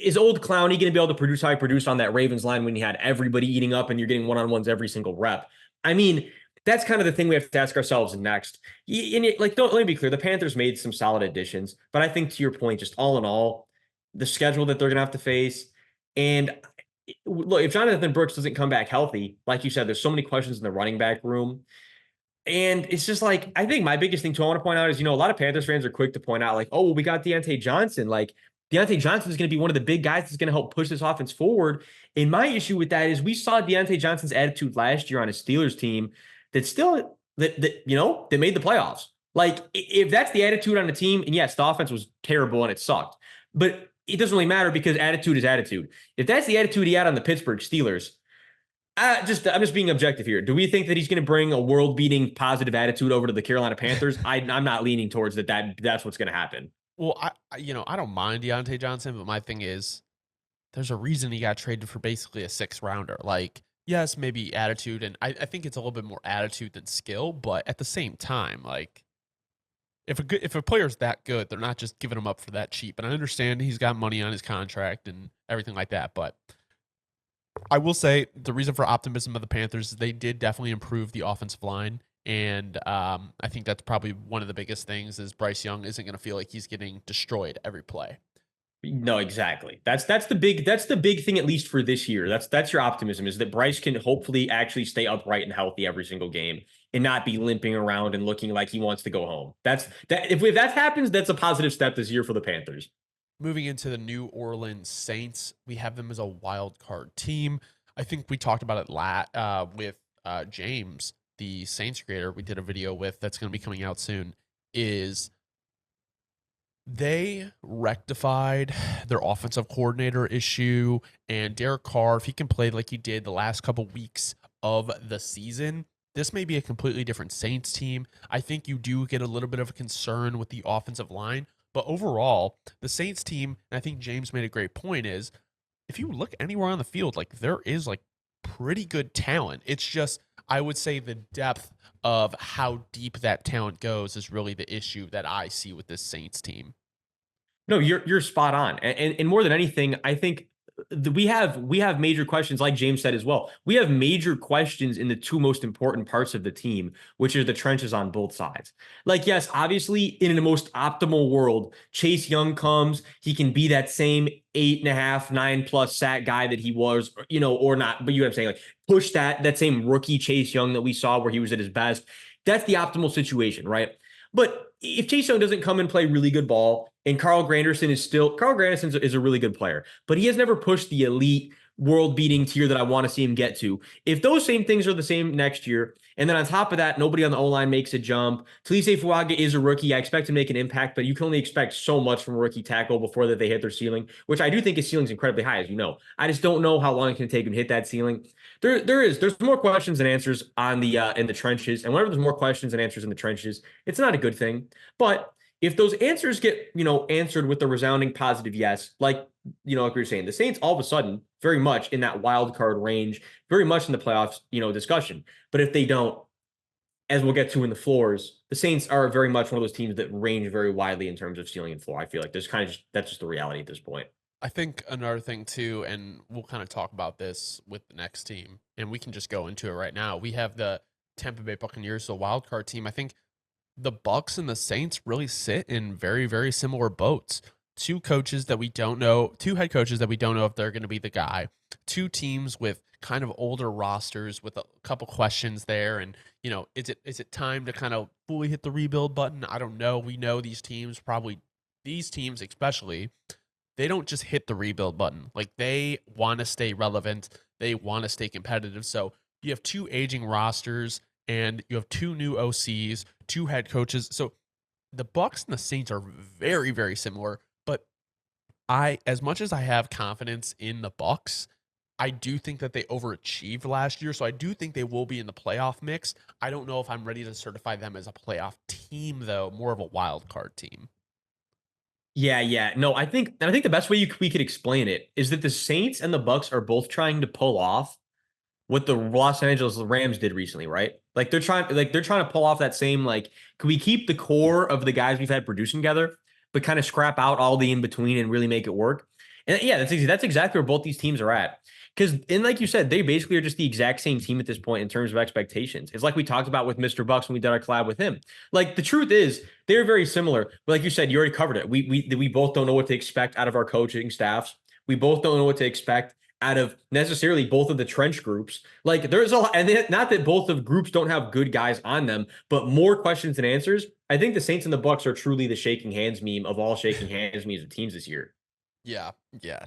Is old Clowney going to be able to produce how he produced on that Ravens line when he had everybody eating up and you're getting one-on-ones every single rep? I mean, that's kind of the thing we have to ask ourselves next. Let me be clear. The Panthers made some solid additions, but I think to your point, just all in all, the schedule that they're going to have to face. And look, if Jonathan Brooks doesn't come back healthy, like you said, there's so many questions in the running back room. And it's just like, I think my biggest thing too, I want to point out is, a lot of Panthers fans are quick to point out, like, oh, well, we got Deontay Johnson. Like, Deontay Johnson is going to be one of the big guys that's going to help push this offense forward. And my issue with that is we saw Deontay Johnson's attitude last year on his Steelers team that still, that made the playoffs. Like, if that's the attitude on the team, and yes, the offense was terrible and it sucked, but it doesn't really matter because attitude is attitude. If that's the attitude he had on the Pittsburgh Steelers, I'm just being objective here. Do we think that he's going to bring a world-beating positive attitude over to the Carolina Panthers? I'm not leaning towards that's what's going to happen. Well, I don't mind Deontay Johnson, but my thing is, there's a reason he got traded for basically a 6th-rounder. Like, yes, maybe attitude, and I think it's a little bit more attitude than skill, but at the same time, like, if a player's that good, they're not just giving him up for that cheap. And I understand he's got money on his contract and everything like that, but I will say the reason for optimism of the Panthers is they did definitely improve the offensive line. And I think that's probably one of the biggest things is Bryce Young isn't going to feel like he's getting destroyed every play. No, exactly. That's the big thing, at least for this year. That's your optimism, is that Bryce can hopefully actually stay upright and healthy every single game and not be limping around and looking like he wants to go home. If that happens, that's a positive step this year for the Panthers. Moving into the New Orleans Saints, we have them as a wild card team. I think we talked about it with James, the Saints creator. We did a video with that's going to be coming out soon. Is they rectified their offensive coordinator issue, and Derek Carr, if he can play like he did the last couple weeks of the season, this may be a completely different Saints team. I think you do get a little bit of a concern with the offensive line. But overall, the Saints team, and I think James made a great point, is if you look anywhere on the field, like there is like pretty good talent. It's just, I would say the depth of how deep that talent goes is really the issue that I see with this Saints team. No, you're spot on. And more than anything, I think we have major questions, like James said as well. We have major questions in the two most important parts of the team, which are the trenches on both sides. Like, yes, obviously, in the most optimal world, Chase Young comes, he can be that same 8.5, 9+ sack guy that he was, or not. But you know what I'm saying? Like, push that same rookie Chase Young that we saw where he was at his best. That's the optimal situation, right? But if Chase Young doesn't come and play really good ball, and Carl Granderson is a really good player, but he has never pushed the elite world-beating tier that I want to see him get to. If those same things are the same next year, and then on top of that, nobody on the O-line makes a jump. Talise Fuaga is a rookie. I expect to make an impact, but you can only expect so much from a rookie tackle before that they hit their ceiling, which I do think his ceiling is incredibly high, as you know. I just don't know how long it can take him to hit that ceiling. There's more questions than answers on the in the trenches, and whenever there's more questions than answers in the trenches, it's not a good thing. But if those answers get, answered with a resounding positive yes, like we were saying, the Saints all of a sudden very much in that wild card range, very much in the playoffs, discussion. But if they don't, as we'll get to in the floors, the Saints are very much one of those teams that range very widely in terms of ceiling and floor. I feel like there's kind of that's just the reality at this point. I think another thing too, and we'll kind of talk about this with the next team, and we can just go into it right now. We have the Tampa Bay Buccaneers, the wild card team. I think the Bucks and the Saints really sit in very, very similar boats. Two coaches that we don't know, two head coaches that we don't know if they're going to be the guy. Two teams with kind of older rosters with a couple questions there. And, is it time to kind of fully hit the rebuild button? I don't know. We know these teams, especially, they don't just hit the rebuild button. Like, they want to stay relevant. They want to stay competitive. So you have two aging rosters and you have two new OCs, two head coaches. So the Bucks and the Saints are very, very similar. But as much as I have confidence in the Bucks, I do think that they overachieved last year. So I do think they will be in the playoff mix. I don't know if I'm ready to certify them as a playoff team, though, more of a wild card team. Yeah. No, I think the best way we could explain it is that the Saints and the Bucks are both trying to pull off what the Los Angeles Rams did recently, right? Like they're trying to pull off that same, like, can we keep the core of the guys we've had producing together, but kind of scrap out all the in between and really make it work? And yeah, that's exactly where both these teams are at. And like you said, they basically are just the exact same team at this point in terms of expectations. It's like we talked about with Mr. Bucks when we did our collab with him. Like, the truth is, they're very similar. But like you said, you already covered it. We both don't know what to expect out of our coaching staffs. We both don't know what to expect out of necessarily both of the trench groups. Like, there's not that both of groups don't have good guys on them, but more questions than answers. I think the Saints and the Bucks are truly the shaking hands meme of all shaking hands memes of teams this year. Yeah.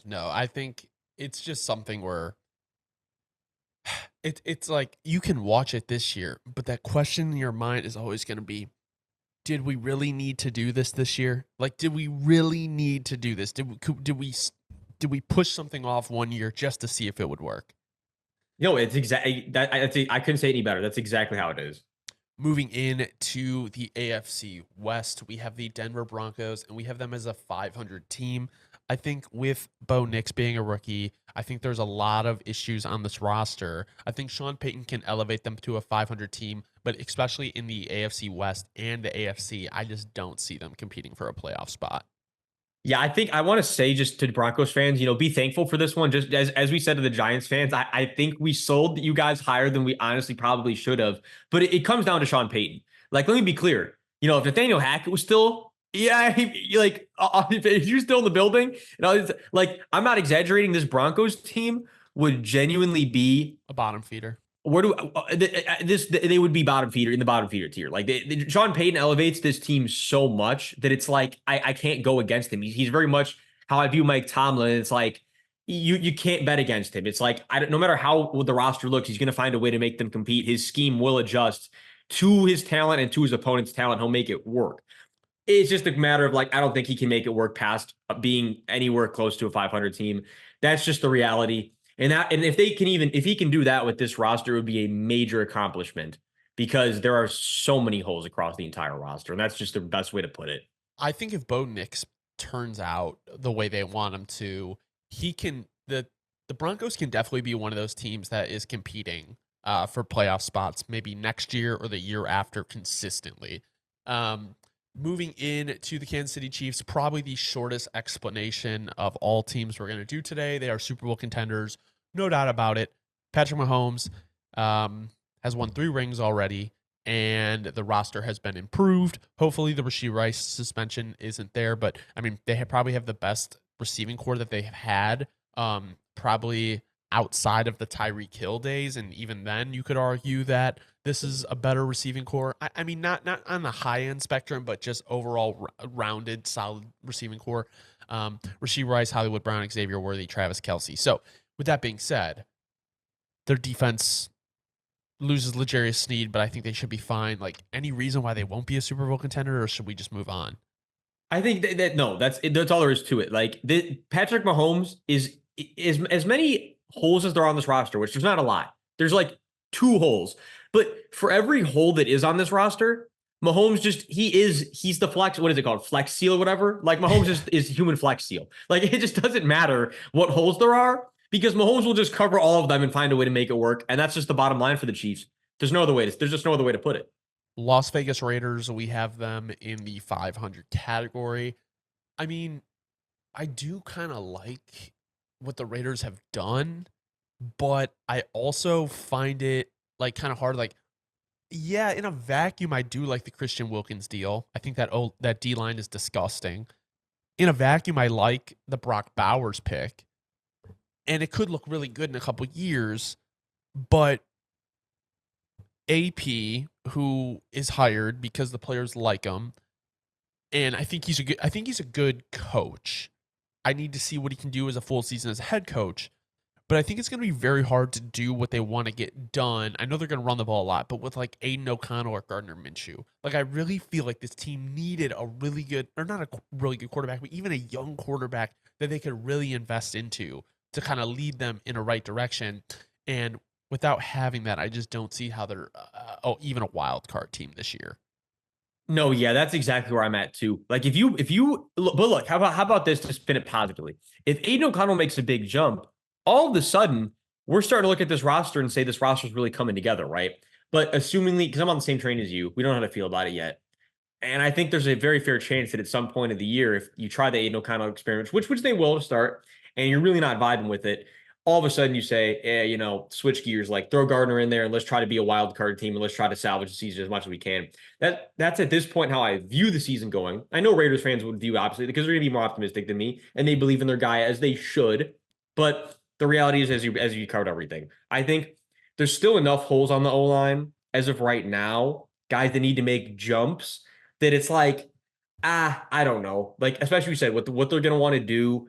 No, I think it's just something where it's like you can watch it this year, but that question in your mind is always going to be, did we really need to do this year? Like, did we really need to do this? Did we push something off 1 year just to see if it would work? It's exactly that. I couldn't say it any better. That's exactly how it is. Moving in to the AFC West, we have the Denver Broncos, and we have them as a 500 team. I think with Bo Nix being a rookie, I think there's a lot of issues on this roster. I think Sean Payton can elevate them to a 500 team, but especially in the AFC West and the AFC, I just don't see them competing for a playoff spot. Yeah, I think I want to say just to Broncos fans, be thankful for this one. Just as we said to the Giants fans, I think we sold you guys higher than we honestly probably should have. But it comes down to Sean Payton. Like, let me be clear. If Nathaniel Hackett was still, if you're still in the building, like, I'm not exaggerating. This Broncos team would genuinely be A bottom feeder. where do they would be bottom feeder in the bottom feeder tier. Like, Sean Payton elevates this team so much that it's like I can't go against him. He's very much how I view Mike Tomlin. It's like you can't bet against him. It's like no matter how the roster looks, he's going to find a way to make them compete. His scheme will adjust to his talent and to his opponent's talent. He'll make it work. It's just a matter of, like, I don't think he can make it work past being anywhere close to a 500 team. That's just the reality. And if he can do that with this roster, it would be a major accomplishment because there are so many holes across the entire roster. And that's just the best way to put it. I think if Bo Nix turns out the way they want him to, the Broncos can definitely be one of those teams that is competing for playoff spots, maybe next year or the year after consistently. Moving in to the Kansas City Chiefs, probably the shortest explanation of all teams we're going to do today. They are Super Bowl contenders, no doubt about it. Patrick Mahomes has won 3 rings already, and the roster has been improved. Hopefully the Rashee Rice suspension isn't there, but I mean, they probably have the best receiving core that they have had, probably outside of the Tyreek Hill days, and even then you could argue that this is a better receiving core. I mean, not on the high-end spectrum, but just overall rounded, solid receiving core. Rashee Rice, Hollywood Brown, Xavier Worthy, Travis Kelce. So with that being said, their defense loses L'Jarius Sneed, but I think they should be fine. Like, any reason why they won't be a Super Bowl contender, or should we just move on? I think that no, that's all there is to it. Like, Patrick Mahomes is as many holes as there are on this roster, which there's not a lot. There's like 2 holes. But for every hole that is on this roster, Mahomes he's the flex. What is it called? Flex seal or whatever. Like Mahomes is human flex seal. Like it just doesn't matter what holes there are because Mahomes will just cover all of them and find a way to make it work. And that's just the bottom line for the Chiefs. There's just no other way to put it. Las Vegas Raiders, we have them in the 500 category. I mean, I do kind of like what the Raiders have done, but I also find it like kind of hard. Like, yeah, in a vacuum, I do like the Christian Wilkins deal. I think that D line is disgusting. In a vacuum, I like the Brock Bowers pick, and it could look really good in a couple years. But AP, who is hired because the players like him, and I think he's a good coach. I need to see what he can do as a full season as a head coach. But I think it's going to be very hard to do what they want to get done. I know they're going to run the ball a lot, but with like Aiden O'Connell or Gardner Minshew, like I really feel like this team needed a really good, or not a really good quarterback, but even a young quarterback that they could really invest into to kind of lead them in a right direction. And without having that, I just don't see how they're even a wild card team this year. No, yeah, that's exactly where I'm at too. Like but look, how about this to spin it positively? If Aiden O'Connell makes a big jump, all of a sudden we're starting to look at this roster and say this roster is really coming together, right? But assumingly, because I'm on the same train as you, we don't know how to feel about it yet. And I think there's a very fair chance that at some point of the year, if you try the Aiden O'Connell experiment, which they will start, and you're really not vibing with it, all of a sudden you say, switch gears, like throw Gardner in there and let's try to be a wild card team and let's try to salvage the season as much as we can. That's at this point how I view the season going. I know Raiders fans would view opposite because they're going to be more optimistic than me and they believe in their guy as they should. But the reality is, as you covered everything, I think there's still enough holes on the O line as of right now, guys that need to make jumps that it's like, I don't know. Like, especially you said what they're going to want to do.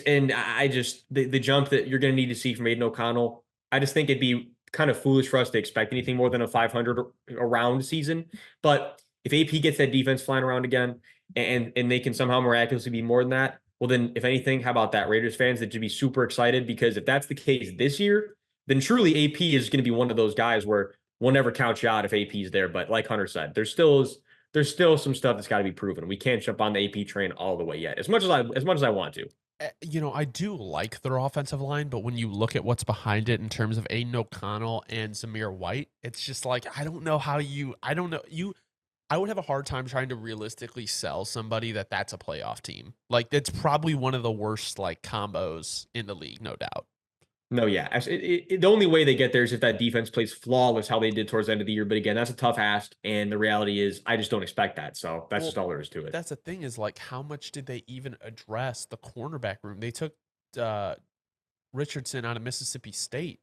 And I just the jump that you're going to need to see from Aiden O'Connell, I just think it'd be kind of foolish for us to expect anything more than a 500 around season. But if AP gets that defense flying around again, and they can somehow miraculously be more than that, well then, if anything, how about that, Raiders fans? That should be super excited because if that's the case this year, then truly AP is going to be one of those guys where we'll never count you out if AP is there. But like Hunter said, there's still some stuff that's got to be proven. We can't jump on the AP train all the way yet, as much as I want to. I do like their offensive line, but when you look at what's behind it in terms of Aiden O'Connell and Zamir White, it's just like I don't know how I don't know you. I would have a hard time trying to realistically sell somebody that's a playoff team. Like that's probably one of the worst like combos in the league, no doubt. No, yeah. The only way they get there is if that defense plays flawless, how they did towards the end of the year. But again, that's a tough ask. And the reality is, I just don't expect that. So that's just all there is to it. That's the thing is like, how much did they even address the cornerback room? They took Richardson out of Mississippi State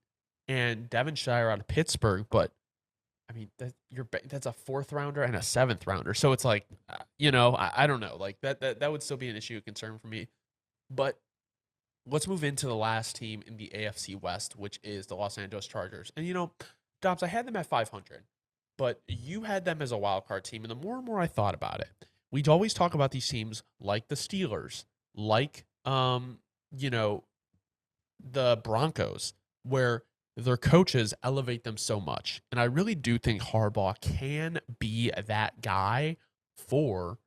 and Devonshire out of Pittsburgh. But I mean, that's a 4th rounder and a 7th rounder. So it's like, I don't know. Like that would still be an issue of concern for me. But let's move into the last team in the AFC West, which is the Los Angeles Chargers. And, Dobbs, I had them at 500, but you had them as a wild card team. And the more and more I thought about it, we'd always talk about these teams like the Steelers, like, the Broncos, where their coaches elevate them so much. And I really do think Harbaugh can be that guy for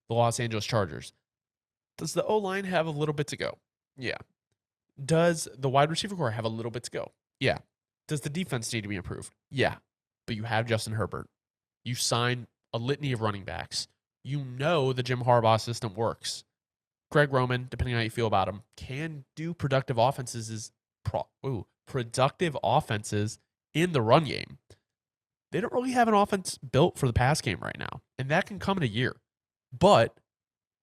the Los Angeles Chargers. Does the O-line have a little bit to go? Yeah. Does the wide receiver core have a little bit to go? Yeah. Does the defense need to be improved? Yeah. But you have Justin Herbert. You sign a litany of running backs. You know the Jim Harbaugh system works. Greg Roman, depending on how you feel about him, can do productive offenses in the run game. They don't really have an offense built for the pass game right now, and that can come in a year. But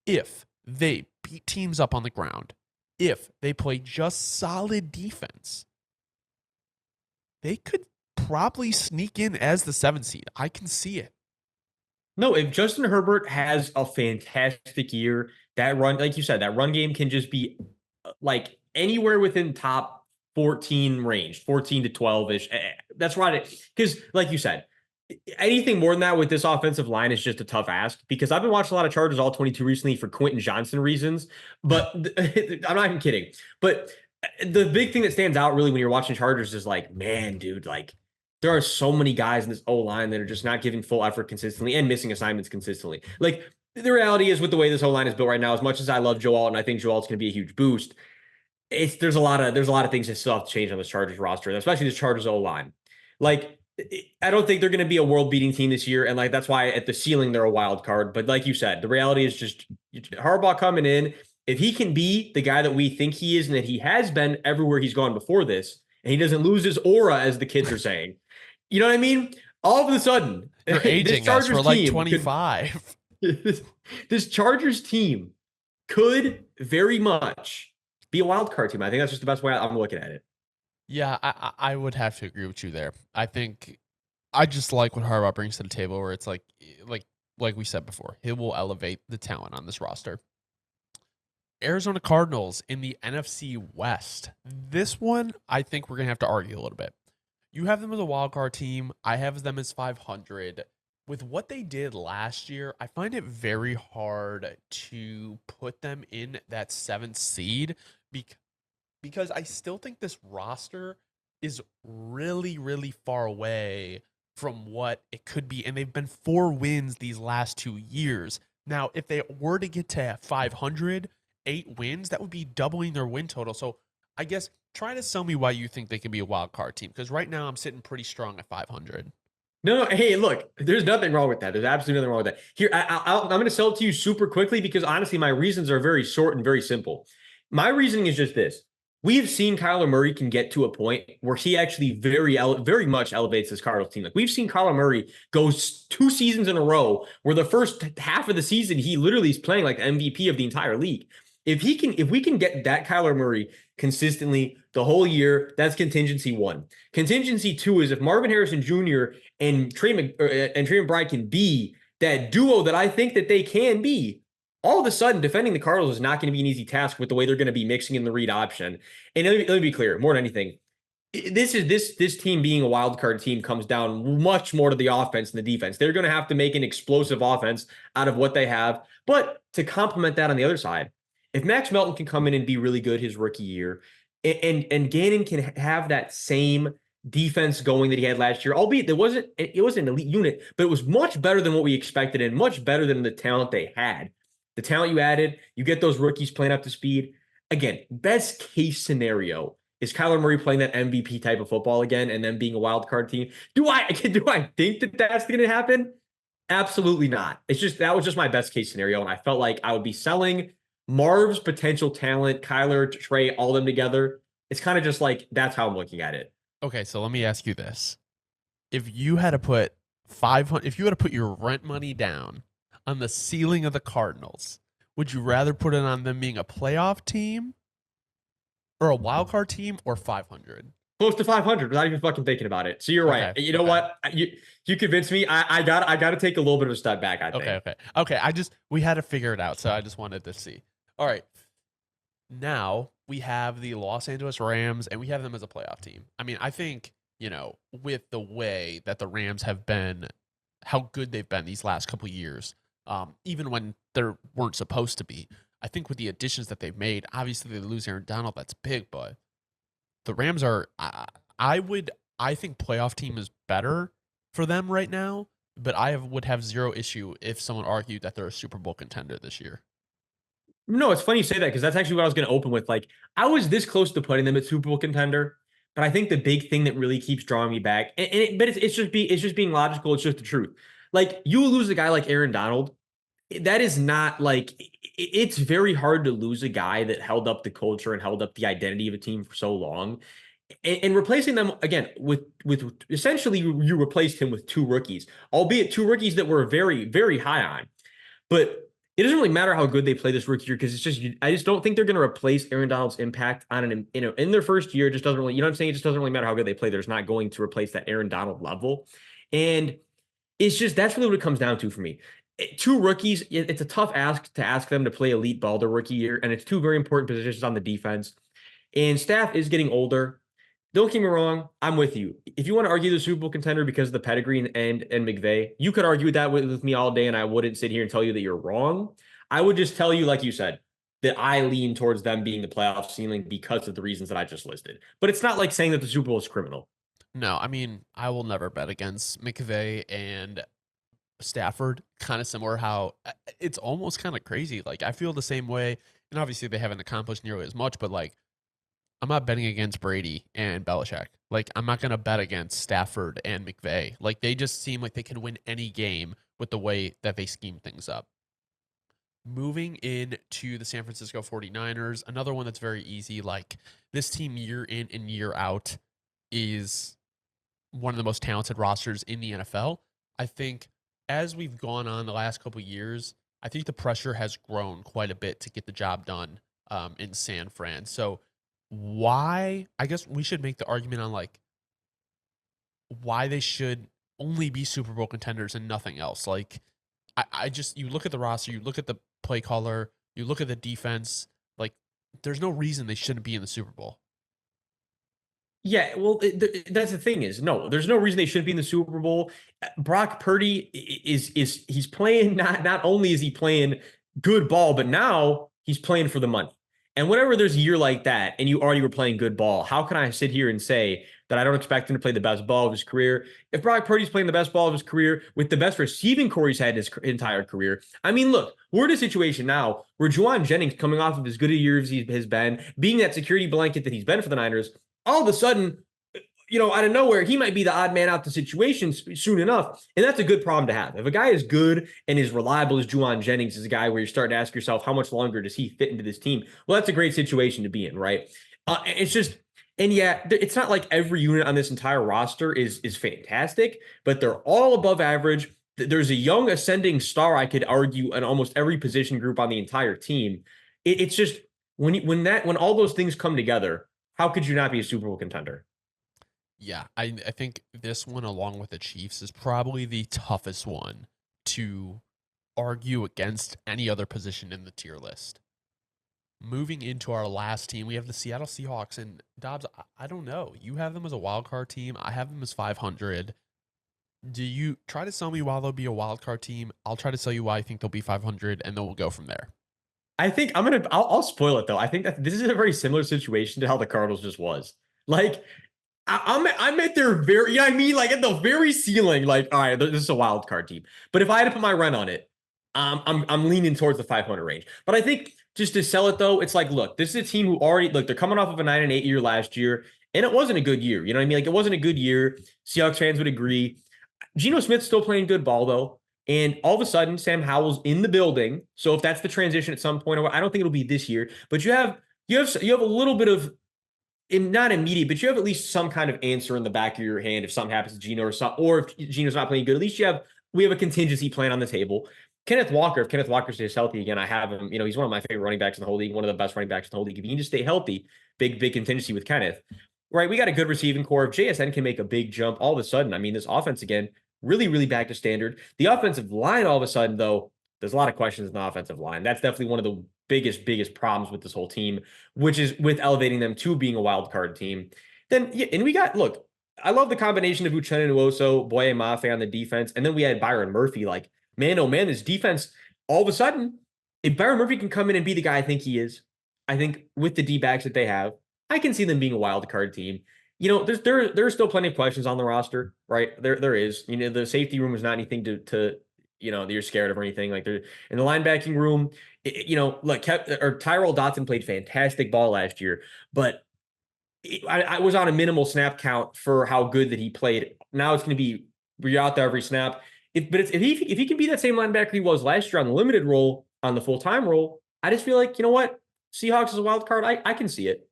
if they beat teams up on the ground, if they play just solid defense, they could probably sneak in as the 7th seed. I can see it. No, if Justin Herbert has a fantastic year, that run, like you said, that run game can just be like anywhere within top 14 range, 14 to 12-ish. That's right. Because like you said, anything more than that with this offensive line is just a tough ask because I've been watching a lot of Chargers all 22 recently for Quentin Johnson reasons, but I'm not even kidding. But the big thing that stands out really when you're watching Chargers is like, man, dude, like there are so many guys in this O line that are just not giving full effort consistently and missing assignments consistently. Like the reality is with the way this O line is built right now, as much as I love Joe Alt and I think Joe Alt's going to be a huge boost, there's a lot of things that still have to change on this Chargers roster, especially this Chargers O line. Like I don't think they're going to be a world beating team this year, and like that's why at the ceiling they're a wild card. But like you said, the reality is just Harbaugh coming in. If he can be the guy that we think he is, and that he has been everywhere he's gone before this, and he doesn't lose his aura, as the kids are saying, you know what I mean? All of a sudden, You're this aging us. We're Chargers like team 25. this Chargers team could very much be a wild card team. I think that's just the best way I'm looking at it. Yeah, I would have to agree with you there. I think I just like what Harbaugh brings to the table, where it's like we said before, he will elevate the talent on this roster. Arizona Cardinals in the NFC West. This one, I think we're gonna have to argue a little bit. You have them as a wild card team. I have them as 500. With what they did last year, I find it very hard to put them in that seventh seed because I still think this roster is really, really far away from what it could be. And they've been 4 wins these last 2 years. Now, if they were to get to 500, 8 wins, that would be doubling their win total. So I guess try to sell me why you think they can be a wild card team. Because right now I'm sitting pretty strong at 500. No, hey, look, there's nothing wrong with that. There's absolutely nothing wrong with that. Here, I'm going to sell it to you super quickly because honestly, my reasons are very short and very simple. My reasoning is just this. We have seen Kyler Murray can get to a point where he actually very much elevates this Cardinals team. Like we've seen Kyler Murray go 2 seasons in a row where the first half of the season, he literally is playing like the MVP of the entire league. If we can get that Kyler Murray consistently the whole year, that's contingency one. Contingency two is if Marvin Harrison Jr. and Trey McBride can be that duo that I think that they can be, all of a sudden defending the Cardinals is not going to be an easy task with the way they're going to be mixing in the read option. And let me be clear, more than anything, this team being a wild card team comes down much more to the offense than the defense. They're going to have to make an explosive offense out of what they have. But to complement that on the other side, if Max Melton can come in and be really good his rookie year, and Gannon can have that same defense going that he had last year, albeit it wasn't an elite unit, but it was much better than what we expected and much better than the talent they had. The talent you added, you get those rookies playing up to speed. Again, best case scenario is Kyler Murray playing that MVP type of football again and then being a wild card team. Do I think that that's going to happen? Absolutely not. That was just my best case scenario, and I felt like I would be selling Marv's potential talent, Kyler, Trey, all of them together. It's kind of just like that's how I'm looking at it. Okay, so let me ask you this. If you had to put 500, if you had to put your rent money down on the ceiling of the Cardinals, would you rather put it on them being a playoff team or a wild card team or 500? Close to 500 without even fucking thinking about it. So you're right. You know what? You convinced me. I got to take a little bit of a step back, I think. Okay. We had to figure it out, so I just wanted to see. All right. Now we have the Los Angeles Rams, and we have them as a playoff team. I mean, I think, with the way that the Rams have been, how good they've been these last couple of years, even when they weren't supposed to be, I think with the additions that they've made, obviously they lose Aaron Donald, that's big, but the Rams are, I think playoff team is better for them right now, but I would have zero issue if someone argued that they're a Super Bowl contender this year. No, it's funny you say that because that's actually what I was going to open with. Like, I was this close to putting them at Super Bowl contender, but I think the big thing that really keeps drawing me back, but it's just being logical. It's just the truth. Like, you lose a guy like Aaron Donald, that is not like it's very hard to lose a guy that held up the culture and held up the identity of a team for so long. And replacing them again with essentially you replaced him with 2 rookies, albeit 2 rookies that were very, very high on. But it doesn't really matter how good they play this rookie year because I just don't think they're going to replace Aaron Donald's impact on in their first year. It just doesn't really, you know what I'm saying? It just doesn't really matter how good they play. There's not going to replace that Aaron Donald level. And it's just, that's really what it comes down to for me. 2 rookies, it's a tough ask to ask them to play elite ball their rookie year. And it's 2 very important positions on the defense. And staff is getting older. Don't get me wrong, I'm with you. If you want to argue the Super Bowl contender because of the pedigree and McVay, you could argue that with me all day, and I wouldn't sit here and tell you that you're wrong. I would just tell you, like you said, that I lean towards them being the playoff ceiling because of the reasons that I just listed. But it's not like saying that the Super Bowl is criminal. No, I mean, I will never bet against McVay and Stafford. Kind of similar how it's almost kind of crazy. Like, I feel the same way. And obviously, they haven't accomplished nearly as much, but like, I'm not betting against Brady and Belichick. Like, I'm not going to bet against Stafford and McVay. Like, they just seem like they can win any game with the way that they scheme things up. Moving into the San Francisco 49ers, another one that's very easy. Like, this team year in and year out is one of the most talented rosters in the NFL. I think as we've gone on the last couple of years, I think the pressure has grown quite a bit to get the job done in San Fran. So why? I guess we should make the argument on like why they should only be Super Bowl contenders and nothing else. Like I just you look at the roster, you look at the play caller, you look at the defense. Like there's no reason they shouldn't be in the Super Bowl. Yeah, well, that's the thing is, no, there's no reason they shouldn't be in the Super Bowl. Brock Purdy is he's playing not only is he playing good ball, but now he's playing for the money. And whenever there's a year like that, and you already were playing good ball, how can I sit here and say that I don't expect him to play the best ball of his career? If Brock Purdy's playing the best ball of his career with the best receiving core he's had in his entire career, I mean, look, we're in a situation now where Juwan Jennings, coming off of as good a year as he has been, being that security blanket that he's been for the Niners, all of a sudden, out of nowhere, he might be the odd man out the situation soon enough. And that's a good problem to have. If a guy is good and is reliable as Juwan Jennings is a guy where you're starting to ask yourself, how much longer does he fit into this team? Well, that's a great situation to be in, right? It's just, and yeah, it's not like every unit on this entire roster is fantastic, but they're all above average. There's a young ascending star, I could argue, in almost every position group on the entire team. It's just when all those things come together, how could you not be a Super Bowl contender? Yeah, I think this one, along with the Chiefs, is probably the toughest one to argue against any other position in the tier list. Moving into our last team, we have the Seattle Seahawks. And Dobbs, I don't know. You have them as a wild card team. I have them as 500. Do you try to sell me why they'll be a wild card team? I'll try to sell you why I think they'll be 500, and then we'll go from there. I think I'll spoil it though. I think that this is a very similar situation to how the Cardinals just was. Like I'm at their very, yeah, I mean, like at the very ceiling, like, all right, this is a wild card team. But if I had to put my rent on it, I'm leaning towards the 500 range. But I think just to sell it though, it's like, look, this is a team who already look, they're coming off of a 9-8 year last year, and it wasn't a good year. You know what I mean? Like it wasn't a good year. Seahawks fans would agree. Geno Smith's still playing good ball though. And all of a sudden, Sam Howell's in the building. So if that's the transition at some point, I don't think it'll be this year, but you have a little bit of not immediate, but you have at least some kind of answer in the back of your hand if something happens to Geno or if Geno's not playing good. At least we have a contingency plan on the table. If Kenneth Walker stays healthy again, I have him. He's one of my favorite running backs in the whole league, one of the best running backs in the whole league. If he can just stay healthy, big contingency with Kenneth. Right, we got a good receiving core. If JSN can make a big jump, all of a sudden, I mean, this offense again, really, really back to standard. The offensive line, all of a sudden, though, there's a lot of questions in the offensive line. That's definitely one of the biggest problems with this whole team, which is with elevating them to being a wild card team. Then, yeah, and look, I love the combination of Uchenna Nwosu, Boye Mafe on the defense, and then we had Byron Murphy. Like, man, oh man, this defense, all of a sudden, if Byron Murphy can come in and be the guy I think he is, I think with the D-backs that they have, I can see them being a wild card team. There's still plenty of questions on the roster, right? There is. The safety room is not anything to that you're scared of or anything. Like in the linebacking room, Tyrell Dotson played fantastic ball last year, but I was on a minimal snap count for how good that he played. Now it's going to be you're out there every snap. If he can be that same linebacker he was last year on the limited role, on the full time role, I just feel like what, Seahawks is a wild card. I can see it.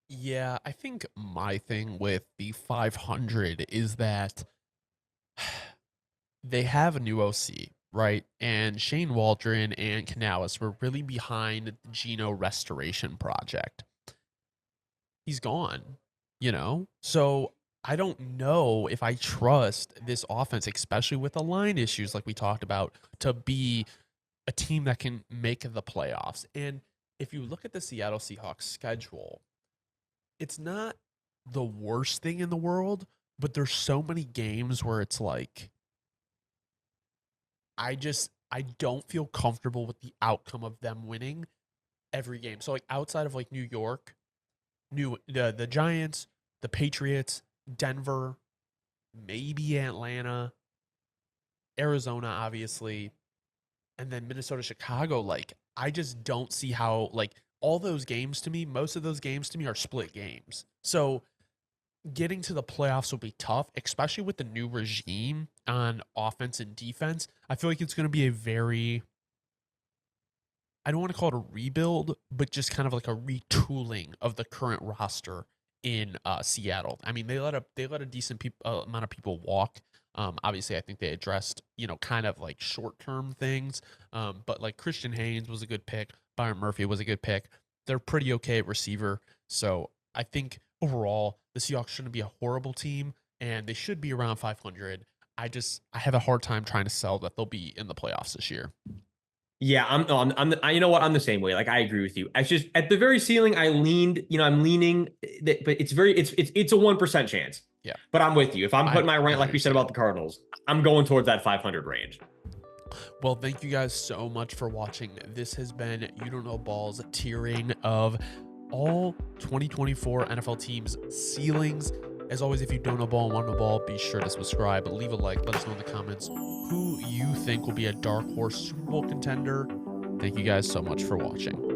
Yeah, I think my thing with the 500 is that they have a new OC, right? And Shane Waldron and Canales were really behind the Geno restoration project. He's gone. So I don't know if I trust this offense, especially with the line issues like we talked about, to be a team that can make the playoffs. And if you look at the Seattle Seahawks schedule, it's not the worst thing in the world, but there's so many games where it's like I don't feel comfortable with the outcome of them winning every game. So like outside of like New York, the Giants, the Patriots, Denver, maybe Atlanta, Arizona, obviously, and then Minnesota, Chicago. Like, I just don't see how, like, all those games to me, most of those games to me are split games. So getting to the playoffs will be tough, especially with the new regime on offense and defense. I feel like it's going to be a very, I don't want to call it a rebuild, but just kind of like a retooling of the current roster in Seattle. I mean, they let a decent amount of people walk. Obviously, I think they addressed, kind of like short term things. But like Christian Haynes was a good pick. Byron Murphy was a good pick. They're pretty okay at receiver. So I think overall the Seahawks shouldn't be a horrible team, and they should be around 500. I have a hard time trying to sell that they'll be in the playoffs this year. Yeah, you know what? I'm the same way. Like, I agree with you. It's just at the very ceiling, I'm leaning, but it's a 1% chance. Yeah. But I'm with you. If I'm putting my rank, like we said understand. about the Cardinals, I'm going towards that 500 range. Well, thank you guys so much for watching. This has been You Don't Know Ball's tiering of all 2024 NFL teams' ceilings. As always, if you don't know ball and want to know ball, be sure to subscribe, leave a like, let us know in the comments who you think will be a dark horse Super Bowl contender. Thank you guys so much for watching.